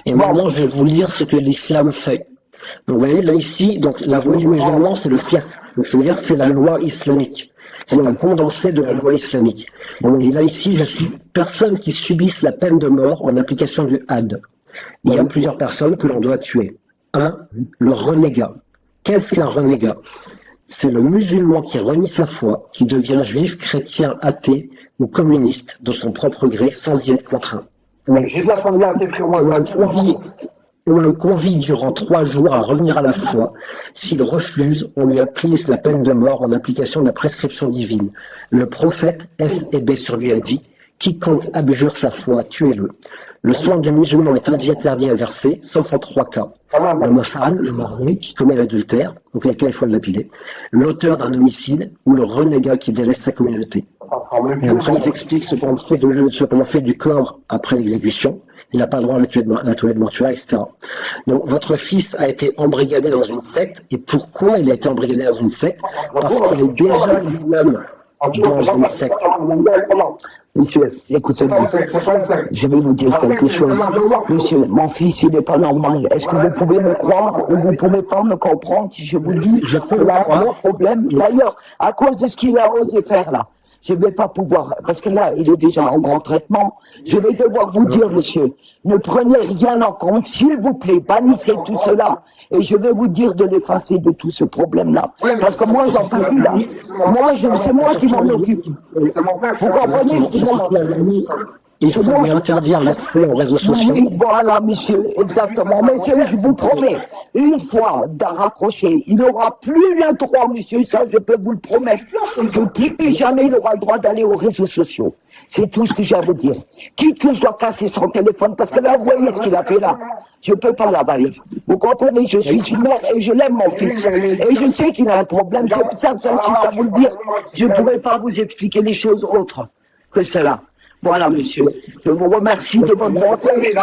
Et maintenant, je vais vous lire ce que l'islam fait. Donc, vous voyez, là, ici, donc, la voie du musulman, c'est le fiqh. Donc, c'est-à-dire, c'est la loi islamique. C'est un condensé de la loi islamique. Et là, ici, je suis personne qui subisse la peine de mort en application du had. Il y a plusieurs personnes que l'on doit tuer. Un, le renégat. Qu'est-ce qu'un renégat? C'est le musulman qui renie sa foi, qui devient juif, chrétien, athée ou communiste de son propre gré sans y être contraint. On le convie durant 3 jours à revenir à la foi. S'il refuse, on lui applique la peine de mort en application de la prescription divine. Le prophète S et B sur lui a dit « Quiconque abjure sa foi, tuez-le ». Le sang du musulman est interdit à verser, sauf en 3 cas. Le Mossan, le marié qui commet l'adultère, donc lequel il faut le lapider, l'auteur d'un homicide ou le renégat qui délaisse sa communauté. Et après, ils expliquent ce qu'on fait du corps après l'exécution. Il n'a pas le droit à la toilette mortuaire, etc. Donc, votre fils a été embrigadé dans une secte. Et pourquoi il a été embrigadé dans une secte? Parce qu'il est déjà lui-même dans une secte. Monsieur, écoutez-moi, je vais vous dire quelque chose. Monsieur, mon fils, il n'est pas normal. Est-ce que vous pouvez me croire ou vous ne pouvez pas me comprendre si je vous dis qu'il a un gros problème? D'ailleurs, à cause de ce qu'il a osé faire là, je ne vais pas pouvoir, parce que là, il est déjà en grand traitement, je vais devoir vous dire, monsieur, ne prenez rien en compte, s'il vous plaît, bannissez tout cela, et je vais vous dire de l'effacer de tout ce problème-là. Parce que moi, j'en peux plus, là. C'est moi qui m'en occupe. Vous comprenez? Il faut lui interdire l'accès aux réseaux sociaux. Oui, voilà, monsieur, exactement. Monsieur, je vous promets, une fois raccroché, il n'aura plus le droit, monsieur, ça, je peux vous le promettre, que plus jamais il aura le droit d'aller aux réseaux sociaux. C'est tout ce que j'ai à vous dire. Quitte que je dois casser son téléphone, parce que là, vous voyez ce qu'il a fait là. Je ne peux pas l'avaler. Vous comprenez, je suis une mère et je l'aime, mon fils. Et je sais qu'il a un problème. C'est pour ça que j'insiste à vous le dire. Je ne pourrais pas vous expliquer les choses autres que cela. Voilà, monsieur. Je vous remercie de votre bonté. Et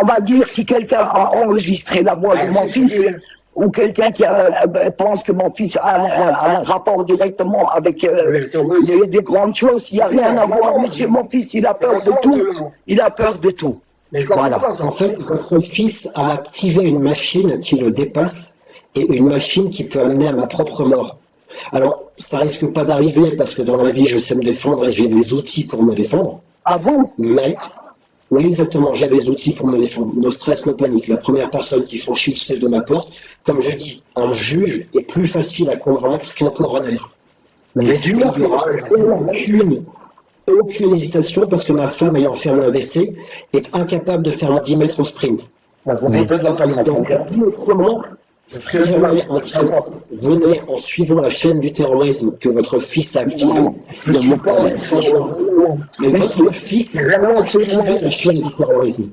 on va dire si quelqu'un a enregistré la voix de mon fils, ou quelqu'un qui pense que mon fils a un rapport directement avec des grandes choses, il n'y a rien à voir. Monsieur, mon fils, il a peur de tout. Il a peur de tout. Voilà. En fait, votre fils a activé une machine qui le dépasse et une machine qui peut amener à ma propre mort. Alors, ça risque pas d'arriver parce que dans la vie, je sais me défendre et j'ai des outils pour me défendre. Ah bon? Mais, oui, exactement, j'ai des outils pour me défendre. No stress, no panique. La première personne qui franchit le seuil de ma porte, comme je dis, un juge est plus facile à convaincre qu'un coroner. Mais il n'y aura aucune hésitation parce que ma femme, ayant fait un AVC, est incapable de faire un 10 mètres au sprint. Donc, dit autrement, si jamais venez en suivant la chaîne du terrorisme que votre fils a activée, mais votre fils a activé la chaîne du terrorisme.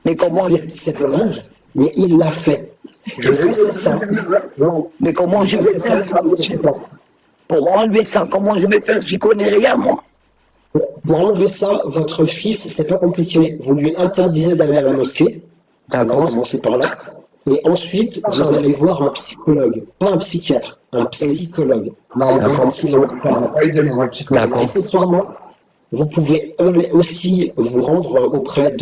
Mais comment? C'est dommage, mais il l'a fait. Je fais ça. Mais comment je vais faire pour enlever ça? Comment je vais faire? J'y connais rien, moi. Pour enlever ça, votre fils, c'est pas compliqué. Vous lui interdisez d'aller à la mosquée. D'accord. Commencez par là. Et ensuite, vous allez voir un psychologue, pas un psychiatre, un psychologue. D'accord. Accessoirement, vous pouvez aussi vous rendre auprès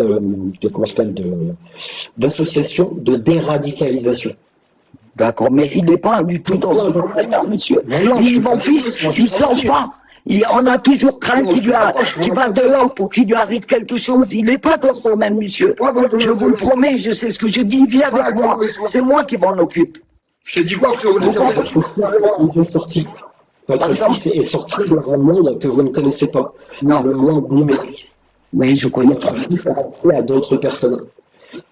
d'associations de déradicalisation. D'accord, mais il n'est pas du tout dans ce domaine, monsieur. Mon fils, il ne sort pas. On a toujours craint qu'il va dehors pour qu'il lui arrive quelque chose. Il n'est pas dans ce domaine, monsieur. Je vous le promets, je sais ce que je dis. Viens avec moi. C'est moi qui m'en occupe. Je t'ai dit quoi, frérot? Il est sorti. Votre fils est sorti dans un monde que vous ne connaissez pas. Non. Le monde numérique. Oui, je connais. Votre fils a accès à d'autres personnes.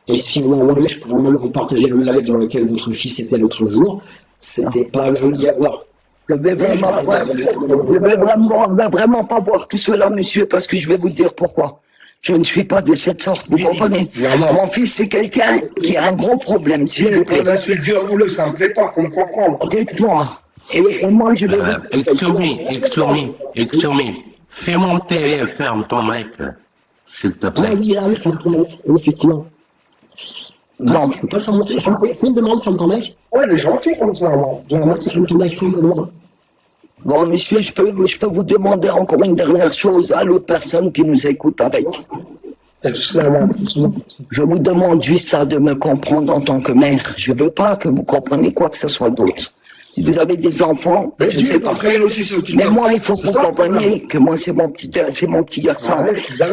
Et si vous voulez, je pourrais même vous partager le live dans lequel votre fils était l'autre jour. C'était pas joli à voir. Je vais vraiment pas voir tout cela, monsieur, parce que je vais vous dire pourquoi. Je ne suis pas de cette sorte, vous comprenez? Mon fils, c'est quelqu'un qui a un gros problème, s'il vous plaît. Je Dieu voulu, ça me plaît pas, faut me comprendre. Dites-moi. Et moi, je vais Exumi, fais monter et ferme ton mic, s'il te plaît. Oui, effectivement. Non. Je peux pas faire monter. Fais une demande, ferme ton mec. Ouais, les gens qui comme ça, moi. Ferme ton mec, fais une demande. Bon, monsieur, je peux vous demander encore une dernière chose à l'autre personne qui nous écoute avec. Je vous demande juste ça de me comprendre en tant que mère. Je veux pas que vous compreniez quoi que ce soit d'autre. Si vous avez des enfants, je sais pas. Mais moi, il faut que vous compreniez que moi, c'est mon petit garçon.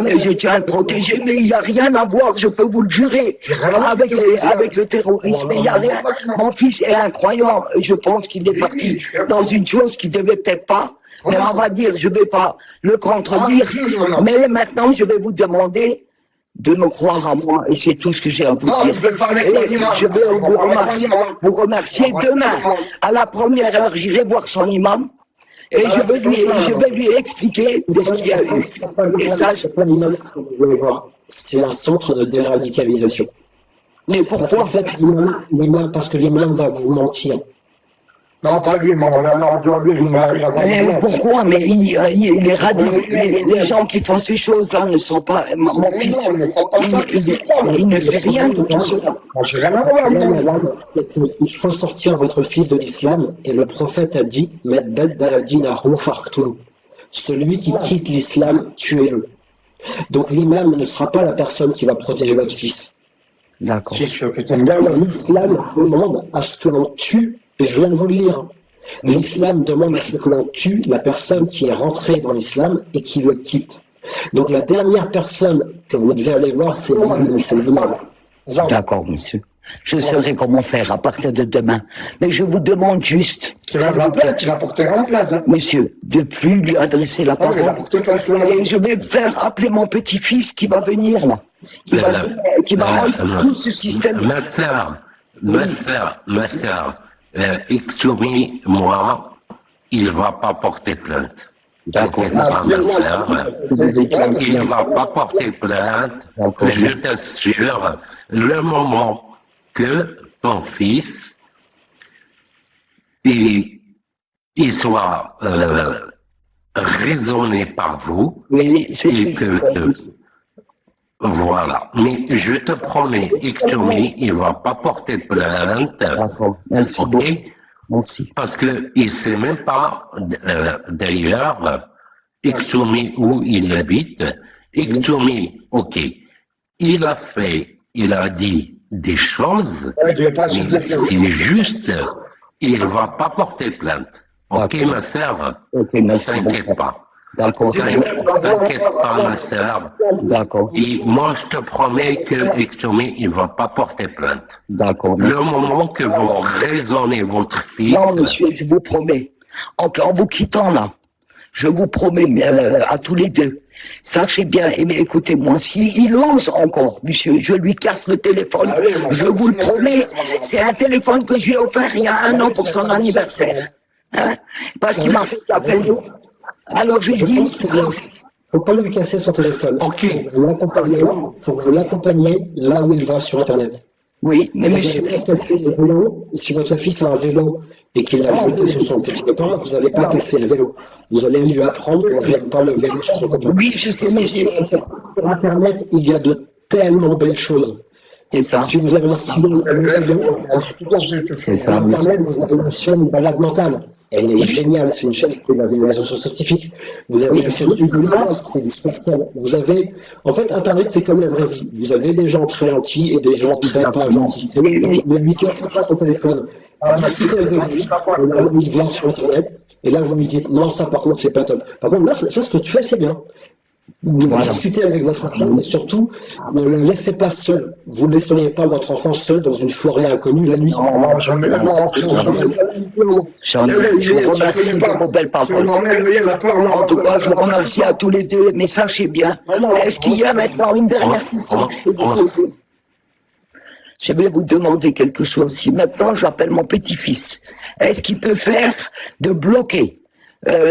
Et je tiens à le protéger, mais il n'y a rien à voir, je peux vous le jurer, avec le terrorisme. Il n'y a rien. Mon fils est incroyant. Je pense qu'il est parti dans une chose qu'il devait peut-être pas. Mais on va dire, je vais pas le contredire. Mais maintenant, je vais vous demander de me croire à moi, et c'est tout ce que j'ai à vous dire. Je vais vous remercier demain. À la première heure, j'irai voir son imam, et je vais lui expliquer de ce qu'il y a eu. Et ça, c'est un centre de déradicalisation. mais pourquoi? En fait, parce que l'imam va vous mentir. Non, pas lui, mais on a lui, il a Pourquoi? Mais les gens qui font ces choses-là ne sont pas. Mon fils, il ne fait rien de tout cela. Il faut sortir votre fils de l'islam, et le prophète a dit, celui qui quitte l'islam, tuez-le. Donc l'imam ne sera pas la personne qui va protéger votre fils. D'accord. L'islam demande à ce que l'on tue. Et je viens de vous le lire. L'islam demande à ce que l'on tue la personne qui est rentrée dans l'islam et qui le quitte. Donc la dernière personne que vous devez aller voir, c'est l'imam. D'accord, monsieur. Je saurai comment faire à partir de demain. Mais je vous demande juste, Tu vas porter en plainte. monsieur, de plus lui adresser la parole. Et je vais faire appeler mon petit-fils qui va venir là. Qui va rendre tout ce système. Ma sœur, Exumi, moi, il va pas porter plainte. D'accord. Ma sœur, il ne va pas porter plainte. Je t'assure, le moment que ton fils, il soit raisonné par vous, Oui, c'est ce et que voilà. Mais je te promets, Exumi, il va pas porter plainte. D'accord. Merci Ok? beaucoup. Merci. Parce que il sait même pas, d'ailleurs, Exumi où il habite. Exumi, ok. Il a dit des choses, mais c'est juste, il va pas porter plainte. Ok, ma sœur? Ok, Ne merci t'inquiète beaucoup. pas. D'accord. T'inquiète pas, ma sœur. D'accord. Et moi, je te promets que Exumi, il va pas porter plainte. D'accord. Le moment que vous raisonnez votre fils. Non, monsieur, je vous promets. En vous quittant là, je vous promets à tous les deux. Sachez bien, écoutez-moi, s'il ose encore, monsieur, je lui casse le téléphone. Je vous le promets. C'est un téléphone que je lui ai offert il y a 1 an pour son anniversaire. Hein? Parce qu'il m'a fait appel. Alors je dis. Faut pas lui casser son téléphone. Ok. Faut que vous l'accompagniez là où il va sur Internet. Oui, mais Vous monsieur. n'allez pas casser le vélo. Si votre fils a un vélo et qu'il l'a jeté sur son petit copain, vous n'allez pas casser le vélo. Vous allez lui apprendre qu'on ne jette pas le vélo sur son copain. Oui, je sais, monsieur. Sur Internet, il y a de tellement belles choses. C'est ça. Si vous avez un stylo, C'est ça. sur Internet, vous avez une chaîne Balade Mentale. Elle est géniale, c'est une chaîne qui fait de la vulgarisation scientifique. Vous avez une chaîne Hugo qui fait du spatial. Vous avez, en fait, Internet, c'est comme la vraie vie. Vous avez des gens très gentils et des gens très pas gentils. Ne lui cassez pas son téléphone. Discutez avec lui, il vient sur Internet, et là, vous lui dites, non, ça, par contre, c'est pas top. Par contre, là, ça, ce que tu fais, c'est bien. Discutez avec votre femme, mais surtout, ne la laissez pas seule. Vous ne laisseriez pas votre enfant seul dans une forêt inconnue la nuit. Non, jamais. Je vous remercie de vos belles paroles. En tout cas, je vous remercie à tous les deux, mais sachez bien, est-ce qu'il y a maintenant une dernière question que je peux vous poser? Je vais vous demander quelque chose. Si maintenant j'appelle mon petit-fils, est-ce qu'il peut faire de bloquer?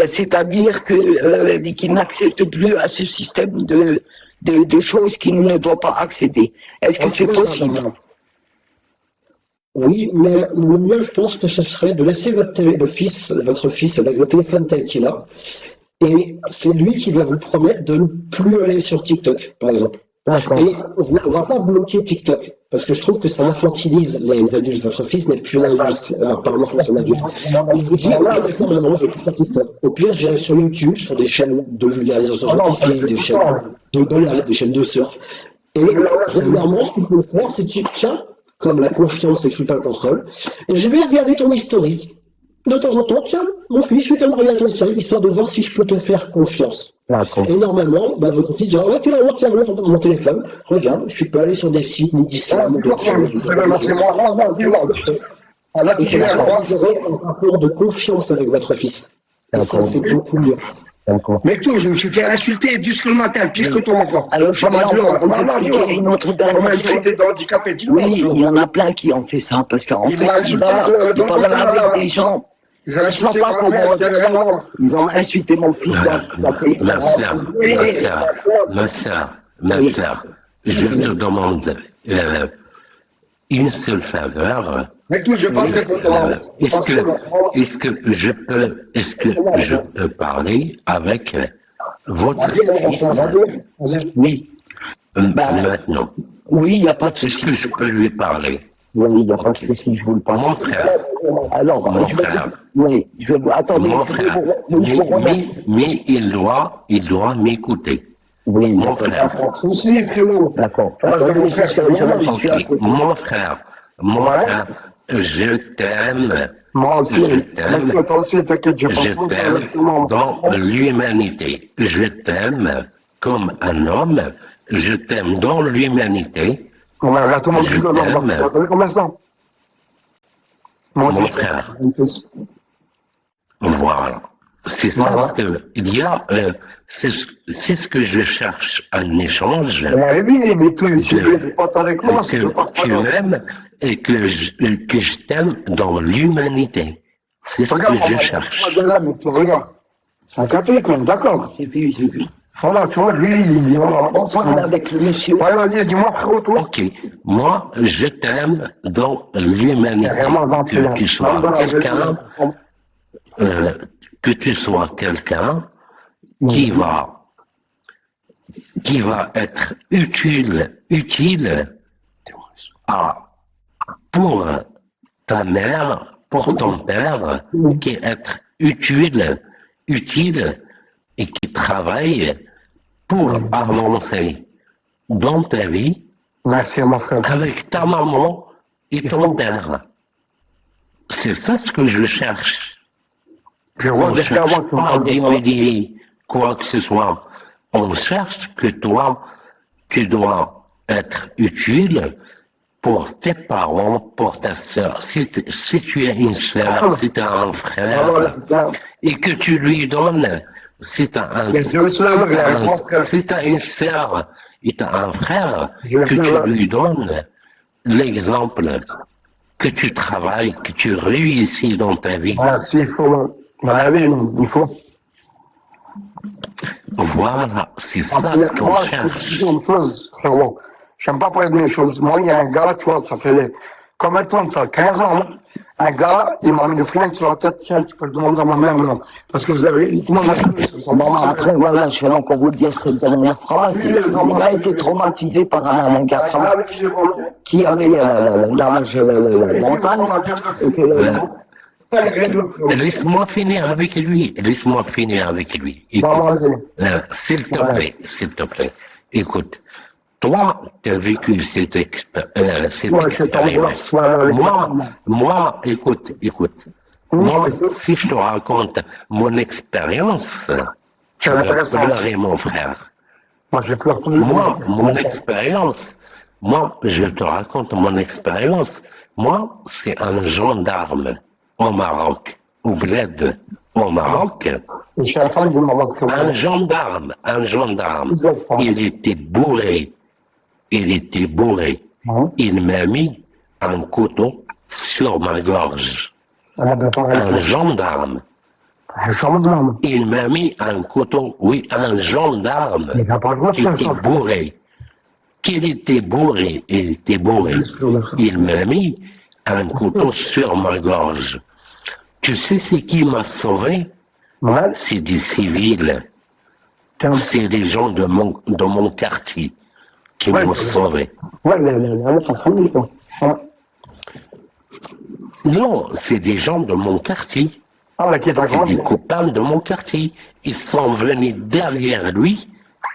C'est-à-dire que qu'il n'accepte plus à ce système de choses qu'il ne doit pas accéder. Est-ce que c'est possible? Oui, mais le mieux, je pense que ce serait de laisser votre fils avec le téléphone tel qu'il a, et c'est lui qui va vous promettre de ne plus aller sur TikTok, par exemple. Et on va pas bloquer TikTok, parce que je trouve que ça infantilise les adultes. Votre fils n'est plus un adulte, apparemment c'est un adulte. Il vous dit, d'accord, maintenant je vais plus faire TikTok. Au pire, j'irai sur YouTube, sur des chaînes de vulgarisation scientifique, des chaînes de balade, des chaînes de surf. Et régulièrement, ce qu'il peut faire, c'est que, tiens, comme la confiance exclut pas le contrôle, et je vais regarder ton historique. De temps en temps, tiens, mon fils, je vais quand même regarder ton historique, histoire de voir si je peux te faire confiance. Et normalement, votre fils dira, ouais, tu vas voir, tiens, mon téléphone, regarde, je suis pas allé sur des sites ni d'islam ou d'autres choses. Et vous aurez un rapport de confiance avec votre fils. Et ça, c'est beaucoup mieux. Mais tout, je me suis fait insulter jusque le matin, pire que toi encore. Alors, je vais vous expliquer une autre dernière chose. Oui, il y en a plein qui ont fait ça, parce qu'en fait, il parle avec des gens. Ils ne savent pas comment. Ils ont insulté mon fils. Ma sœur, je te demande une seule faveur. Mais tout, je passerai pour toi. Est-ce que je peux parler avec votre fils? Oui. Maintenant. Oui, il n'y a pas de souci. Est-ce que je peux lui parler? Oui, il n'y a pas de souci, je vous le passe. Mon frère. Alors, Mon frère. Oui, je vais vous... Attendez, Mon frère. Mais il doit m'écouter. Oui, mon frère. D'accord. Mon frère, je t'aime. Moi aussi. Je t'aime. Toi aussi, t'inquiète, Je t'aime dans l'humanité. Je t'aime comme un homme. Je t'aime dans l'humanité. On va regarder tout le monde qui donne. Vous combien ça? Mon frère. Voilà. C'est ça ce que il y a. C'est ce que je cherche, un échange. Oui, mais toi, si tu veux pas avec moi, que tu m'aimes et que je t'aime dans l'humanité. C'est ce que je cherche. Regarde, c'est un catholique, d'accord. J'ai vu. Voilà, tu vois, lui, il on est avec le monsieur. Ouais, vas-y, dis-moi, frérot, toi. Ok. Moi, je t'aime dans l'humanité. Que tu sois quelqu'un, qui va être utile pour ta mère, pour ton père, qui est utile et qui travaille pour avancer dans ta vie. Merci, mon frère. Avec ta maman et ton père. C'est ça ce que je cherche. On ne cherche pas à démêler quoi que ce soit. On cherche que toi, tu dois être utile pour tes parents, pour ta sœur. Si tu as une sœur, si tu as un frère, et que tu lui donnes, si tu as une sœur et tu as un frère, que tu lui donnes l'exemple, que tu travailles, que tu réussis dans ta vie. Merci, il faut. Il faut. Voilà, c'est ça ce qu'on cherche. Une chose, frérot. J'aime pas parler de mes choses. Moi, il y a un gars, tu vois, ça fait combien de temps, ça 15 ans, un gars, il m'a mis le flingue sur la tête, tiens, tu peux le demander à ma mère, non. Parce que vous avez, tout le monde a après, voilà, je vais encore vous dire cette dernière phrase. Il a été traumatisé par un garçon qui avait l'âge montagne. Laisse-moi finir avec lui. Écoute, s'il te plaît. Écoute, toi, tu as vécu cette expérience. Moi, écoute. Moi, si je te raconte mon expérience, tu vas pleurer, mon frère. Moi, j'ai peur tous les Moi, jours. mon expérience, moi, je te raconte mon expérience. Moi, c'est un gendarme au Maroc, au bled, au Maroc. Et je suis la femme du Maroc. Un gendarme. Il était bourré. Hein? Il m'a mis un couteau sur ma gorge. Ah, ben, pareil. Un gendarme. Un gendarme. Il m'a mis un couteau, oui, un gendarme. Mais t'as pas le droit de Qui faire était ça. bourré. Il était bourré. Juste pour le faire. Il m'a mis un couteau sur ma gorge. Tu sais c'est qui m'a sauvé? Ouais. C'est des civils. C'est des gens de mon quartier qui Ouais, m'ont ouais. sauvé. Ouais, ta famille, quoi. Ouais. Non, c'est des gens de mon quartier. Ah, mais qui est ta C'est grande. des copains de mon quartier. Ils sont venus derrière lui.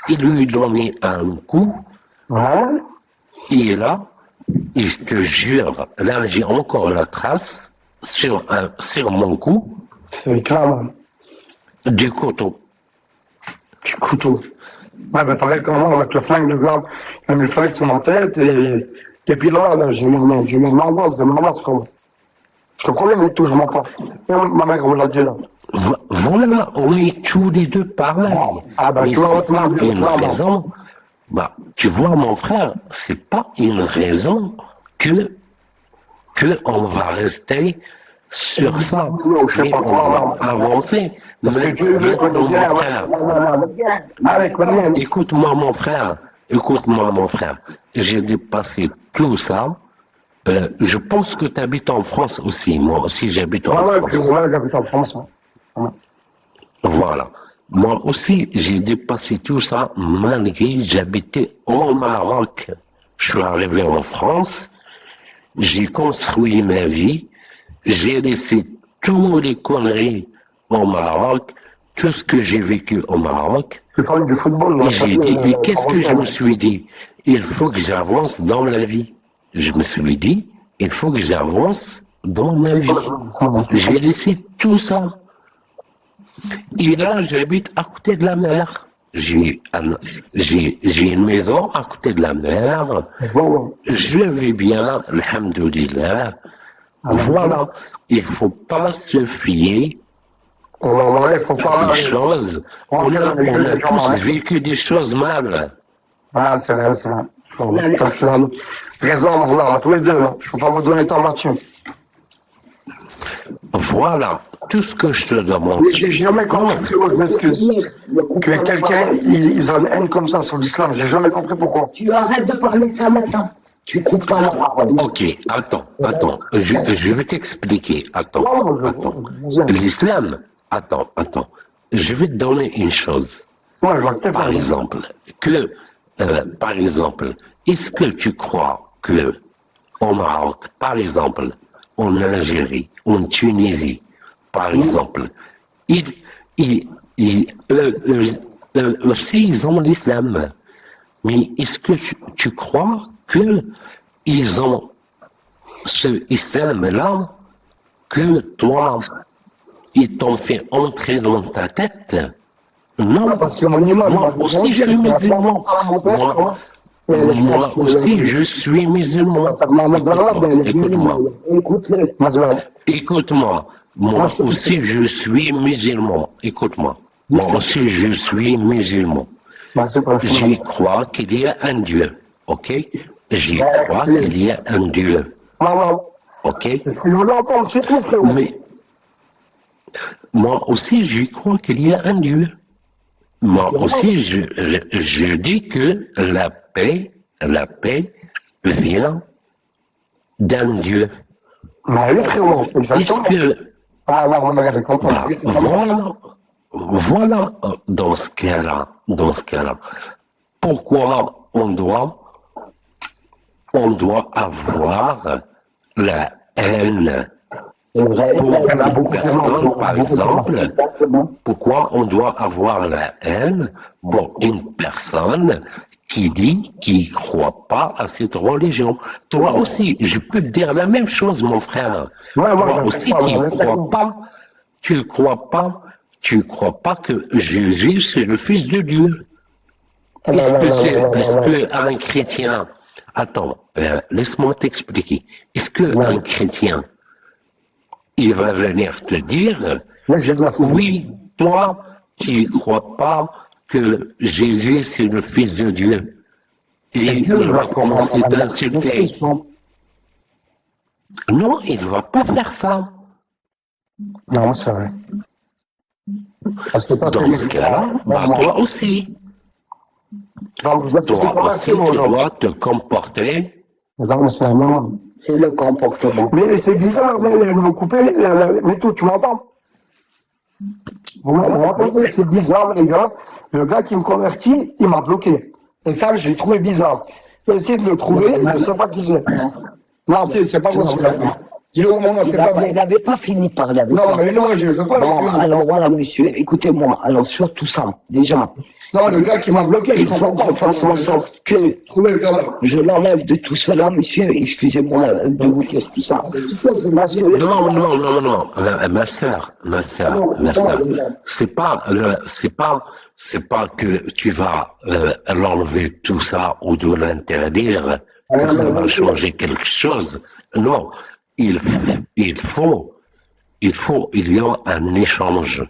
Ils lui ont donné un coup. Ouais. Et là, et je te jure, là j'ai encore la trace sur mon cou C'est clair, du couteau. du couteau. Ouais, ben, pareil, comme moi, avec le flingue de garde, il a mis le flingue sur ma tête, et puis là, j'ai mis une angoisse de ma masse, quoi. Je te promets, mais tout, je m'en pas. Et ma mère, on l'a dit, là. Voilà, on est tous les deux pareils. Ah, bah, Mais tu vois, c'est pas maintenant, une maintenant. raison. Bah, tu vois, mon frère, c'est pas une raison que on va rester sur ça. Non, je sais Mais pas on quoi, va avancer. Parce que Mais tu veux maintenant, qu'on mon frère, avec ma mère. écoute-moi, mon frère. J'ai dépassé tout ça. Je pense que tu habites en France aussi. Moi aussi, j'habite en Ouais, France. puis ouais, j'habite en France, hein. Voilà. Moi aussi, j'ai dépassé tout ça malgré j'habitais au Maroc. Je suis arrivé en France, j'ai construit ma vie, j'ai laissé toutes les conneries au Maroc, tout ce que j'ai vécu au Maroc. Tu parles du football, là. Et j'ai dit, et qu'est-ce que je me suis dit? Il faut que j'avance dans la vie. Je me suis dit, il faut que j'avance dans ma vie. J'ai laissé tout ça. Et là, j'habite à côté de la mer. J'ai une maison à côté de la mer. Je vais bien, alhamdoulilah. Voilà. Il ne faut pas se fier Il faut à pas. des choses. On a tous vécu des choses mal. Ah, c'est vrai, c'est vrai. Raison, voilà, tous les deux, là. Je peux pas vous donner tant là-dessus. Voilà. Tout ce que je te demande. Mais j'ai jamais compris, je m'excuse, que quelqu'un, ils ont une haine comme ça sur l'islam. J'ai jamais compris pourquoi. Tu arrêtes de parler de ça maintenant. Tu coupes pas la parole. Ok, attends. Je vais t'expliquer. Attends. L'islam, attends. Je vais te donner une chose. Moi, je vois que t'es Par exemple, est-ce que tu crois que au Maroc, par exemple, en Algérie, en Tunisie, par exemple, aussi ils ont l'islam, mais est-ce que tu crois qu'ils ont ce islam-là que toi, ils t'ont fait entrer dans ta tête? Non, parce que mon imam, moi aussi je suis musulman. Moi aussi je suis musulman. Écoute-moi. Moi aussi je suis musulman. Écoute-moi. Moi aussi je suis musulman. J'y crois qu'il y a un Dieu. Ok? J'y crois qu'il y a un Dieu. Ok? Est-ce que je voulais entendre, c'est tout, frérot. Mais moi aussi j'y crois qu'il y a un Dieu. Moi aussi, je dis que la paix vient d'un Dieu. Oui, frérot, Est-ce exactement. que, Ah, non, on a compris. voilà, dans ce cas-là, pourquoi on doit avoir la haine pour une personne, par exemple? Pourquoi on doit avoir la haine pour une personne qui dit qu'il ne croit pas à cette religion? Toi aussi, je peux te dire la même chose, mon frère. Toi aussi, tu ne crois pas que Jésus, c'est le Fils de Dieu. Est-ce que un chrétien, attends, laisse-moi t'expliquer. Est-ce que un chrétien, il va venir te dire, oui, toi, tu ne crois pas que Jésus c'est le Fils de Dieu. Et il va commencer à t'insulter. Non, il ne va pas faire ça. Non, c'est vrai. Parce que toi, dans ce cas-là, toi aussi. Toi aussi, tu dois te comporter. C'est le comportement. Mais c'est bizarre, vous coupez, mais tout, tu m'entends? Vous m'entendez? C'est bizarre, les gars. Le gars qui me convertit, il m'a bloqué. Et ça, je l'ai trouvé bizarre. J'ai essayé de le trouver, je ne sais pas qui c'est. Non, c'est pas possible. Il n'avait pas fini de parler avec Non, moi. mais non, je ne sais pas. Bon, alors voilà, monsieur, écoutez-moi. Alors, sur tout ça, déjà, Non, le gars qui m'a bloqué, il faut qu'on fasse en sorte que je l'enlève de tout cela, monsieur. Excusez-moi de vous dire tout ça. Parce que Non, ma sœur. C'est pas que tu vas l'enlever tout ça ou de l'interdire, que ça va changer quelque chose. Non, il y a un échange.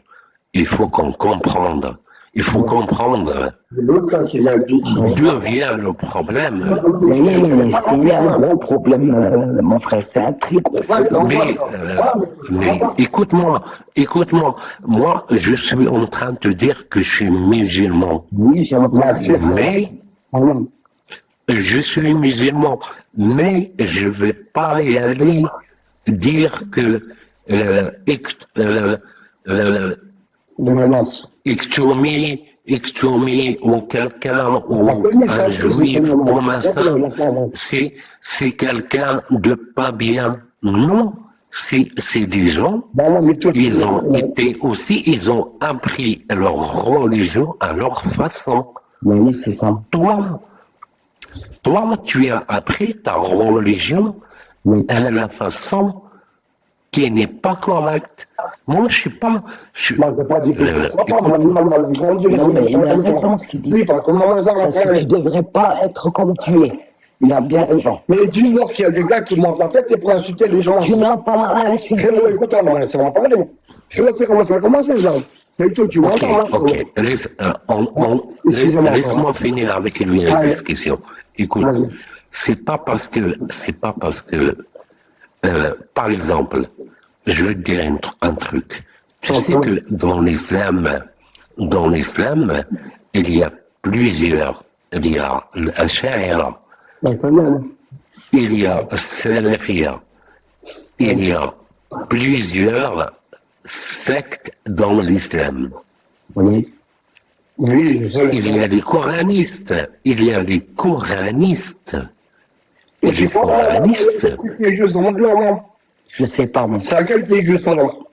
Il faut qu'on comprenne. Il faut comprendre d'où vient le problème. mais c'est un gros problème, mon frère. C'est un très gros problème. Mais écoute-moi. Moi, je suis en train de te dire que je suis musulman. Oui, j'ai entendu. Mais je suis musulman, mais je ne vais pas y aller dire que extourmer ou quelqu'un ou un juif ou machin, c'est quelqu'un de pas bien. Non, c'est des gens, ils ont été aussi, ils ont appris leur religion à leur façon. Oui, c'est ça. Toi, tu as appris ta religion à la façon qui n'est pas correcte. Moi, je suis pas... Moi, je n'ai pas dit que je ne crois pas. Non, mais il a raison ce qu'il dit. Parce que tu ne devrais pas être comme tu es. Il a bien raison. Mais dis-moi qu'il y a des gars qui montent la tête et pour insulter les gens. Tu n'as pas à insulter. Écoute, on va laisser m'en parler. Je vais te dire comment ça a commencé, ça. Mais toi, tu m'entends, là. Ok, laisse-moi finir avec lui la discussion. Écoute, c'est pas parce que, par exemple, je vais te dire un truc. Tu sais que dans l'islam, il y a plusieurs, il y a l'Ash'ari, il y a Salafia, il y a plusieurs sectes dans l'islam. Oui. Oui, Il y a les coranistes, Les coranistes, qui est juste dans le blanc, Je ne sais pas, moi. c'est lequel qui est juste alors?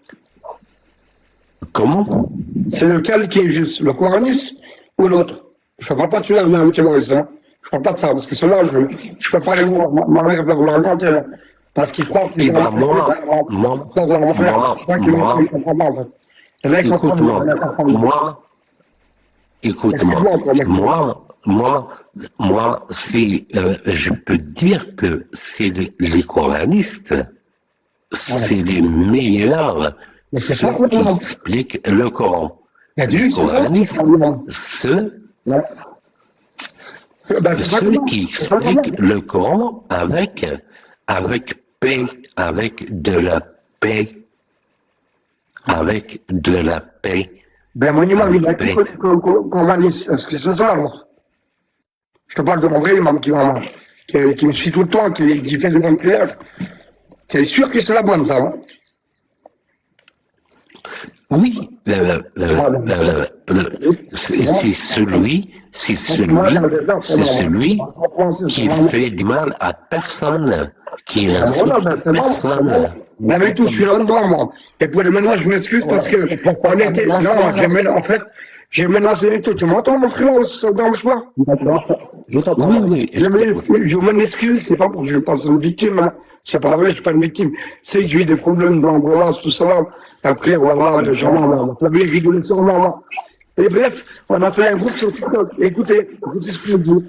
comment? C'est lequel qui est juste, le coraniste ou l'autre? Je ne parle pas de celui-là, un petit Maurice, hein. Je ne parle pas de ça, parce que celui-là, je ne peux pas aller voir. Ma mère va vous le raconter, là. Parce qu'il croit qu'il Eh ben, moi, c'est ça qui me comprend pas, en fait. Et là, il comprend pas. Moi, je peux dire que c'est les coranistes, c'est les meilleurs, ceux qui expliquent le Coran. Les coranistes, ceux qui expliquent le Coran avec paix, avec de la paix. Ben, mon imam, il a dit coraniste. Est-ce que c'est ça, alors? Je te parle de mon vrai imam qui me suit tout le temps, qui fait de bonnes prières. C'est sûr que c'est la bonne, ça, hein? Oui, c'est celui qui fait du mal à personne, qui insulte personne. Mais avec tout, je suis là dedans, moi. Et pour le maintenant, je m'excuse parce que on était. Non, en fait, j'ai menacé et tout. Tu m'entends, mon frère, ça ne dérange pas? Je t'entends. Oui. Je m'excuse, c'est pas pour que je passe une victime, hein. C'est pas vrai, je suis pas une victime. C'est que j'ai eu des problèmes d'embrasse, tout ça. Après, voilà, les gens, la vie rigolait sur moi. Et bref, on a fait un groupe sur TikTok. Écoutez ce que je dis.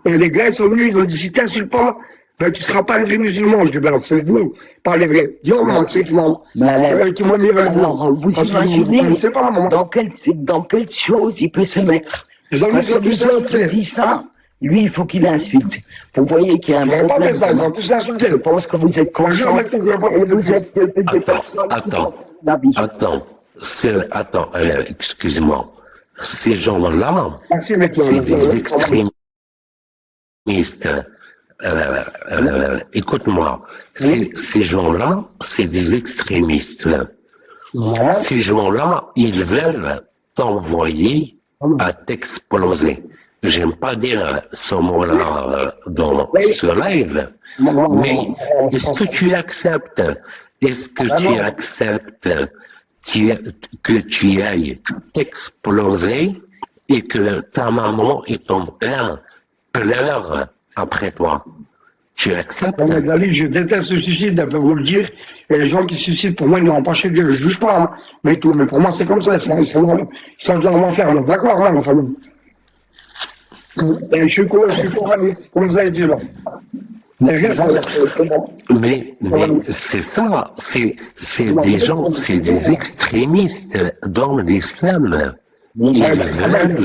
Et les gars, ils sont venus, ils ont dit, si t'insultes pas, ben, tu seras pas un vrai musulman. Je dis, ben, c'est vous, parlez vrai. Dis, oh, non, c'est qui m'ont mis alors, vous imaginez c'est pas, maman. dans quelle chose il peut se mettre. Ils ont Parce que les autres disent ça, lui, il faut qu'il insulte. Vous voyez qu'il y a un Ils n'ont pas problème. fait ça, ils ont tous insulté. Je pense que vous êtes conscient. Vous êtes des personnes qui Attends, font la vie. Excuse-moi. Ces gens-là, Merci, mec. c'est des extrémistes. Écoute-moi, ces gens-là, c'est des extrémistes. Ces gens-là, ils veulent t'envoyer à t'exploser. J'aime pas dire ce mot-là dans ce live, mais est-ce que tu acceptes que tu ailles t'exploser et que ta maman et ton père pleurent après toi? Tu acceptes? Dali, je déteste le suicide, je peux vous le dire. Et les gens qui se suicident, pour moi, ils n'ont pas chez Dieu. Je juge pas, hein, mais tout. Mais pour moi, c'est comme ça. Ils sont dans l'enfer. D'accord, hein, enfin. Et je suis comme vous avez dit, là. Mais c'est ça, c'est des gens, c'est des extrémistes dans l'islam. Ils Il veulent.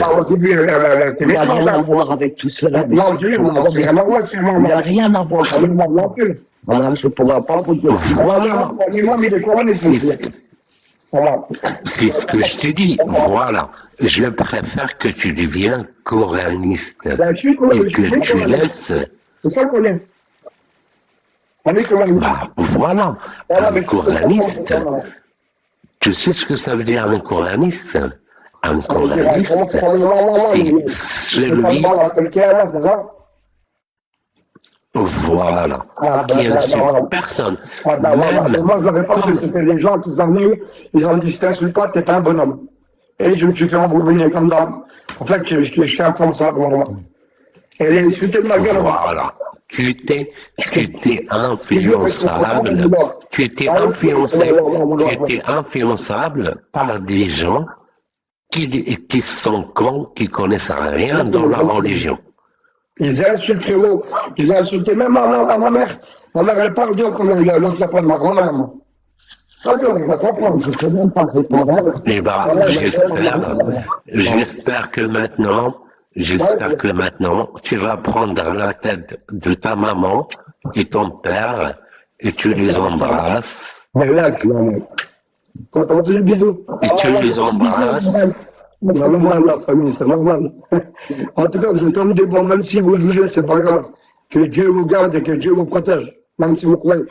n'y a rien à voir avec tout cela. Il n'y a rien à voir. Voilà, je ne pourrais pas vous dire. Voilà. C'est ce que je te dis. Voilà. Je préfère que tu deviennes coraniste et que tu laisses. C'est ça qu'on est. On est coraniste. Bah, voilà. Un coraniste. Tu sais ce que ça veut dire un coraniste? Un coraniste, c'est celui. Voilà. Qui insulte personne. Moi, je l'aurais pas fait. C'était les gens qui sont venus. Ils ont dit, si t'insultes pas, t'es pas un bonhomme. Et je me suis fait embrouiller comme dame. En fait, je suis un Français, moi. Et elle insultait de ma gueule. Voilà. Tu étais influençable. Tu étais influençable par des gens qui sont cons, qui connaissent rien dans la religion. Ils insultent, frérot. Ils insultaient même ma mère. Ma mère, elle parle d'eux comme l'autre qui appelle ma grand-mère. Je peux même pas répondre. Eh ben, j'espère que maintenant, tu vas prendre la tête de ta maman et ton père et tu les embrasses. Quand on fait le bisou. Et tu les embrasses. C'est normal, la famille, c'est normal. En tout cas, vous êtes comme des bons, même si vous jugez, c'est pas grave. Que Dieu vous garde et que Dieu vous protège. Même si vous croyez.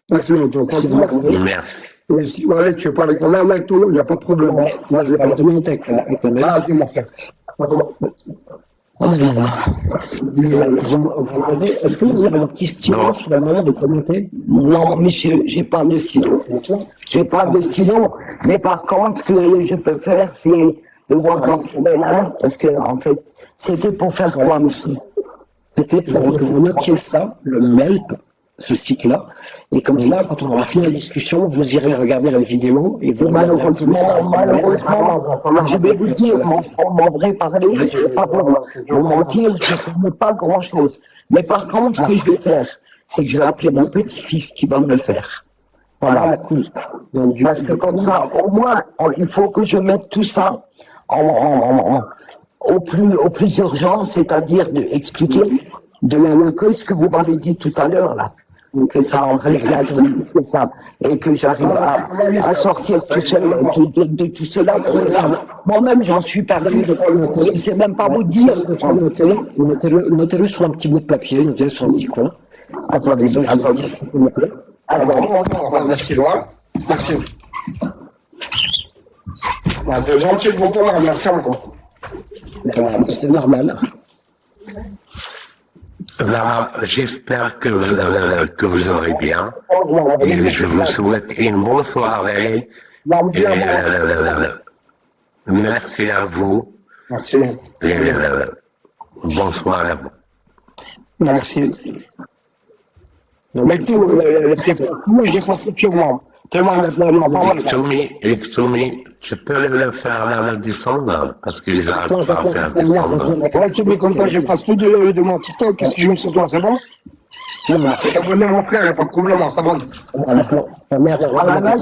Merci, Merci. Mais si voilà, tu veux parler avec mon avec tout le monde, il n'y a pas de problème. Moi, je vais pas te monter avec la c'est mon frère. Est-ce que vous avez un petit stylo sur la manière de commenter? Non, monsieur, j'ai pas de stylo. J'ai pas de stylo. Mais par contre, ce que je peux faire, c'est de voir dans le là, parce que, en fait, c'était pour faire quoi, monsieur? C'était pour que vous notiez ça, le MELP, ce site-là, et comme ça, quand on aura fini la discussion, vous irez regarder la vidéo et vous malheureusement, je vais vous dire, mon vrai parler, c'est pas pour vous mentir, je ne connais pas grand-chose. Mais par contre, ce que je vais faire, c'est que je vais appeler mon petit-fils qui va me le faire. Voilà. Cool. Donc, parce que comme ça, au moins, il faut que je mette tout ça au plus urgent, c'est-à-dire d'expliquer de la cause ce que vous m'avez dit tout à l'heure, là. Que ça en reste ça, et que j'arrive à sortir tout seul de tout cela. Moi-même, j'en suis perdu. Je ne sais même pas vous dire. Notez-le sur un petit bout de papier, notez-le sur un petit coin. Attendez. Merci, Loin. Merci. C'est gentil de vous entendre, merci encore. C'est normal. Là, j'espère que vous aurez bien. Et je vous souhaite une bonne soirée. Et, merci à vous. Merci. Et, bonsoir à vous. Merci. Mais tout, moi j'ai compris purement. Exoumi, tu peux le faire là, la descendre, parce qu'ils n'arrivent pas à faire descendre. Ouais, tu veux comme ça, je fasse tout de mon TikTok, si je me sur toi, c'est bon? C'est abonné à mon frère, il n'y a pas de problème, on s'abonne. Ta mère est Voilà, là,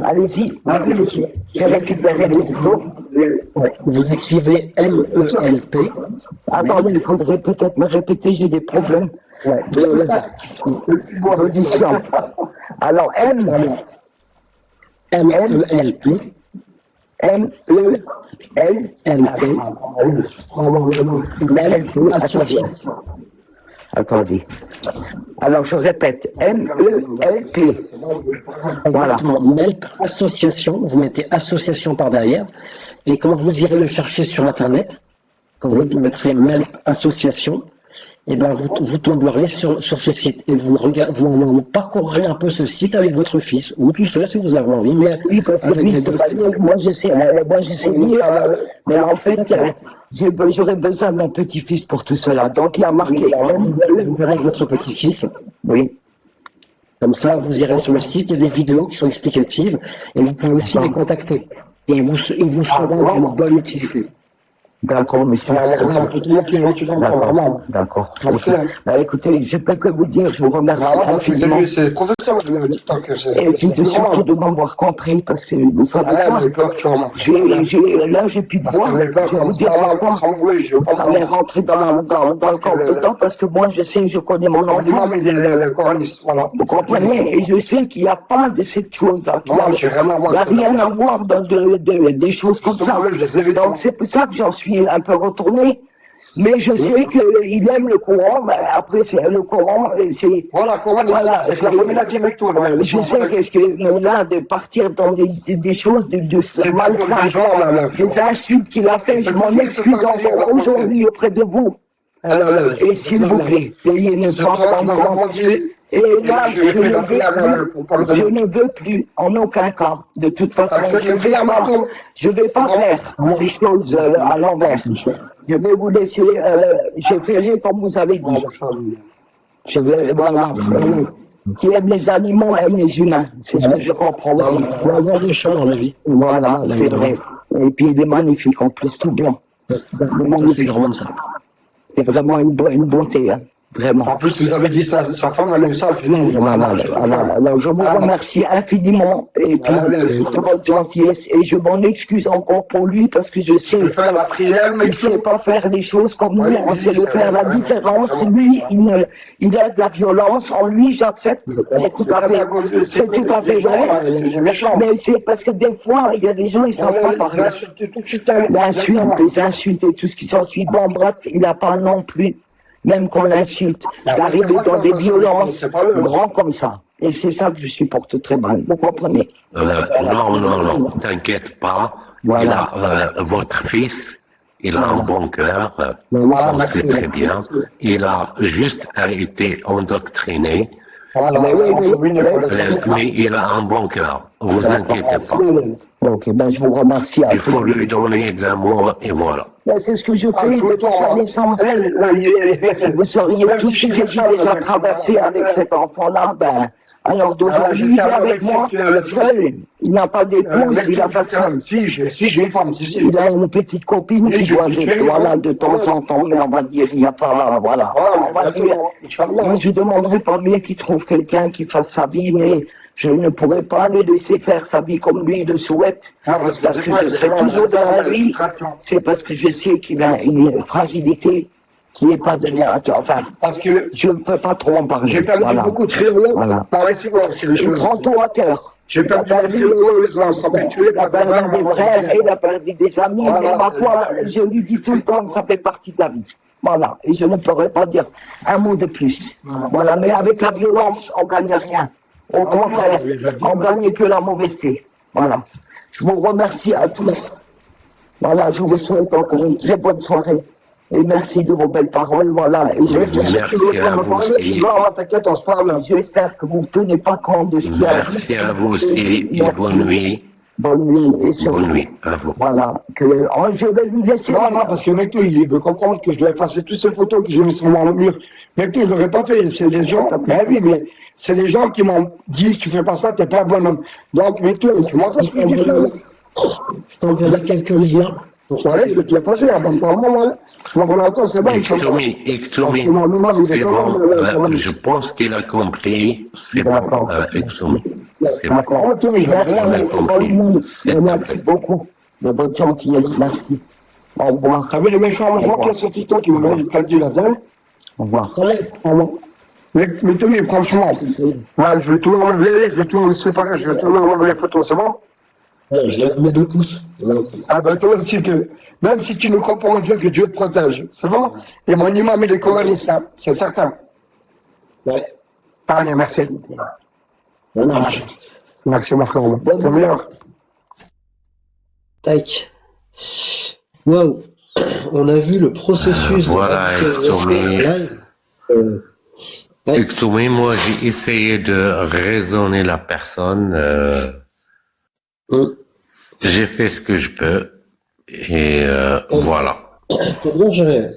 allez-y, vas-y, monsieur. J'ai récupéré les photos. Vous écrivez MELP. Attendez, il faudrait peut-être me répéter, j'ai des problèmes d'audition. Alors, MELP. MELP, association. Attendez. Alors, je répète, MELP. Voilà. MELP, association, vous mettez association par derrière, et quand vous irez le chercher sur Internet, quand vous mettrez MELP association, et ben vous tomberez sur ce site, et vous parcourrez un peu ce site avec votre fils, ou tout seul si vous avez envie, mais oui, parce que lui, c'est pas bien, moi je sais lire, mais en fait, j'aurais besoin d'un petit-fils pour tout cela. Donc il y a marqué. Vous verrez avec votre petit-fils. Oui. Comme ça, vous irez sur le site, il y a des vidéos qui sont explicatives, et vous pouvez aussi les contacter. Et ils vous seront d'une bonne utilité. D'accord, monsieur. D'accord. Bah, écoutez, je peux que vous dire, je vous remercie infiniment. C'est professionnel le TikTok. Et puis surtout de m'avoir compris, parce que vous savez quoi, là j'ai plus de voix, je vais vous dire pourquoi, ça m'est rentré dans le corps dedans, parce que moi je sais, je connais mon enfant, vous comprenez, et je sais qu'il n'y a pas de cette chose-là, il n'y a rien à voir dans des choses comme ça, donc c'est pour ça que j'en suis un peu retourné. Mais je sais qu'il aime le Coran, mais après c'est le Coran, et c'est... Voilà, c'est la première qui avec toi. Je sais qu'est-ce que là, de partir dans des choses de malsain, des insultes qu'il a fait, je m'en excuse encore aujourd'hui auprès de vous. Et s'il vous plaît, veuillez ne pas prendre compte. Et là, je ne veux plus, en aucun cas, de toute façon, je vais pas faire les choses à l'envers. Je vais vous laisser, je ferai comme vous avez dit. Je vais, voilà. Qui aime les animaux aime les humains. C'est ce que je comprends aussi. Il faut avoir des chats dans la vie. Voilà, c'est vrai. Et puis il est magnifique, en plus, tout blanc. C'est vraiment ça. C'est vraiment une beauté, hein. Vraiment. En plus, vous avez dit sa femme, elle aime ça. Alors, je vous remercie infiniment et puis de votre gentillesse et je m'en excuse encore pour lui parce que je sais faire la prière, mais il ne sait pas faire les choses comme nous, on sait le faire la différence. Lui, il a de la violence en lui, j'accepte. C'est tout à fait vrai. Mais c'est parce que des fois, il y a des gens, ils ne savent pas parler. Les insultes et tout ce qui s'ensuit. Bon, bref, il n'a pas non plus. Même qu'on l'insulte, d'arriver dans des violences grands comme ça. Et c'est ça que je supporte très mal, vous comprenez? Non, t'inquiète pas. Voilà. Votre fils, il a un bon cœur, on sait très bien. Il a juste été endoctriné. Mais il a un bon cœur, vous inquiétez pas. Ok, ben je vous remercie. Il faut lui donner de l'amour et voilà. C'est ce que je fais depuis sa naissance. Vous sauriez tout ce que j'ai déjà traversé avec cet enfant-là, ben, alors d'aujourd'hui, il est avec moi, seul. Il n'a pas d'épouse, il n'a pas de femme. Si, j'ai une femme, si. Il a une petite copine qui doit être, voilà, de temps en temps, mais on va dire, il n'y a pas, voilà. On va dire, moi, je demanderais pas mieux qu'il trouve quelqu'un qui fasse sa vie, mais je ne pourrais pas le laisser faire sa vie comme lui le souhaite, parce que je serai toujours derrière lui. C'est parce que je sais qu'il a une fragilité qui n'est pas de enfin, parce que je ne peux pas trop en parler. J'ai perdu beaucoup de chirurgiens par l'expérience. Il prend tout à cœur. J'ai perdu il a perdu des frères, il a perdu des amis, mais parfois, je lui dis tout le temps que ça fait partie de la vie. Voilà, et je ne pourrais pas dire un mot de plus. Voilà, mais avec la violence, on ne gagne rien. Au contraire, on ne gagne que la mauvaiseté. Voilà. Je vous remercie à tous. Voilà, je vous souhaite encore une très bonne soirée. Et merci de vos belles paroles, voilà. Et j'espère que vous ne tenez pas compte de ce qu'il y a. Merci à vous aussi, et bonne nuit. Bonne nuit et surtout, Bonne nuit à vous. voilà, je vais lui laisser. Non, non, parce que mec, il veut comprendre que je dois effacer toutes ces photos que j'ai mis sur mon mur. Mec, je l'aurais pas fait. C'est les gens, ben oui, mais c'est les gens qui m'ont dit, tu fais pas ça, t'es pas un bonhomme. Donc, mec, tu m'entends ce que je dis, frère? Je t'enverrai quelques liens. Ouais, je vais te les passer, avant pour un moment. Pour l'instant, c'est bon. Exoumi, c'est bon. Je pense qu'il a compris. C'est bon, Exoumi. C'est bon. D'accord. Merci beaucoup de votre gentillesse, merci. Au revoir. T'as vu les méchants gens qui sont sur TikTok qui me disent dit la dalle? Au revoir. Mais Tony, franchement, ouais, je vais tout enlever, je vais tout séparer, je vais tout enlever les photos, c'est bon? Je lève mes 2 pouces. Ah ben toi aussi, même si tu ne crois pas en Dieu, que Dieu te protège, c'est bon? Et mon imam, il est coraniste, c'est certain. Ouais. Allez, merci. Voilà. Merci mon frère, t'es meilleur. Tac. Waouh. On a vu le processus Voilà, live. Exoumi, moi j'ai essayé de raisonner la personne. J'ai fait ce que je peux. Et voilà. C'est bien géré.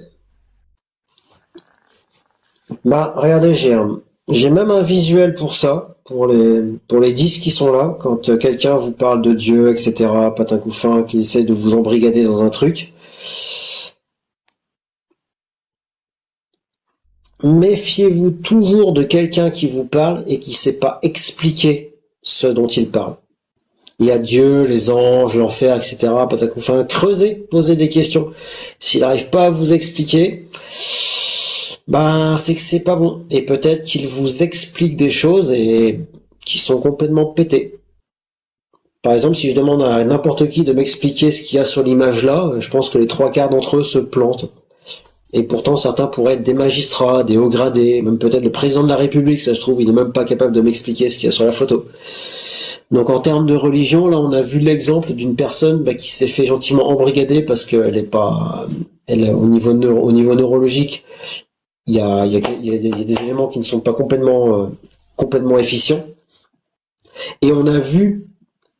Bah, regardez, j'ai même un visuel pour ça, pour les 10 qui sont là, quand quelqu'un vous parle de Dieu, etc., patin coup fin, qui essaie de vous embrigader dans un truc. Méfiez-vous toujours de quelqu'un qui vous parle et qui sait pas expliquer ce dont il parle. Il y a Dieu, les anges, l'enfer, etc., patin coup fin. Creusez, posez des questions. S'il n'arrive pas à vous expliquer, ben, c'est que c'est pas bon. Et peut-être qu'il vous explique des choses et qui sont complètement pétées. Par exemple, si je demande à n'importe qui de m'expliquer ce qu'il y a sur l'image là, je pense que les 3/4 d'entre eux se plantent. Et pourtant, certains pourraient être des magistrats, des hauts gradés, même peut-être le président de la République, ça je trouve, il est même pas capable de m'expliquer ce qu'il y a sur la photo. Donc en termes de religion, là on a vu l'exemple d'une personne qui s'est fait gentiment embrigader parce qu'elle est pas, au niveau neurologique, il y a des éléments qui ne sont pas complètement efficients. Et on a vu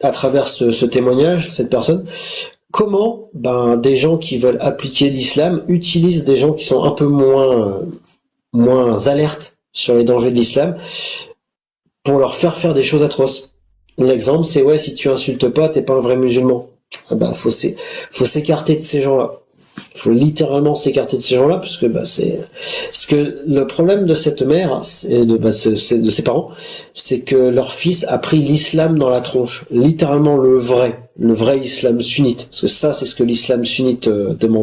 à travers ce témoignage, cette personne, comment des gens qui veulent appliquer l'islam utilisent des gens qui sont un peu moins alertes sur les dangers de l'islam pour leur faire des choses atroces. L'exemple, c'est si tu insultes pas, t'es pas un vrai musulman. Faut s'écarter de ces gens-là. Il faut littéralement s'écarter de ces gens-là parce que c'est ce que le problème de cette mère et de ses parents, c'est que leur fils a pris l'islam dans la tronche, littéralement le vrai islam sunnite. Parce que ça, c'est ce que l'islam sunnite demande.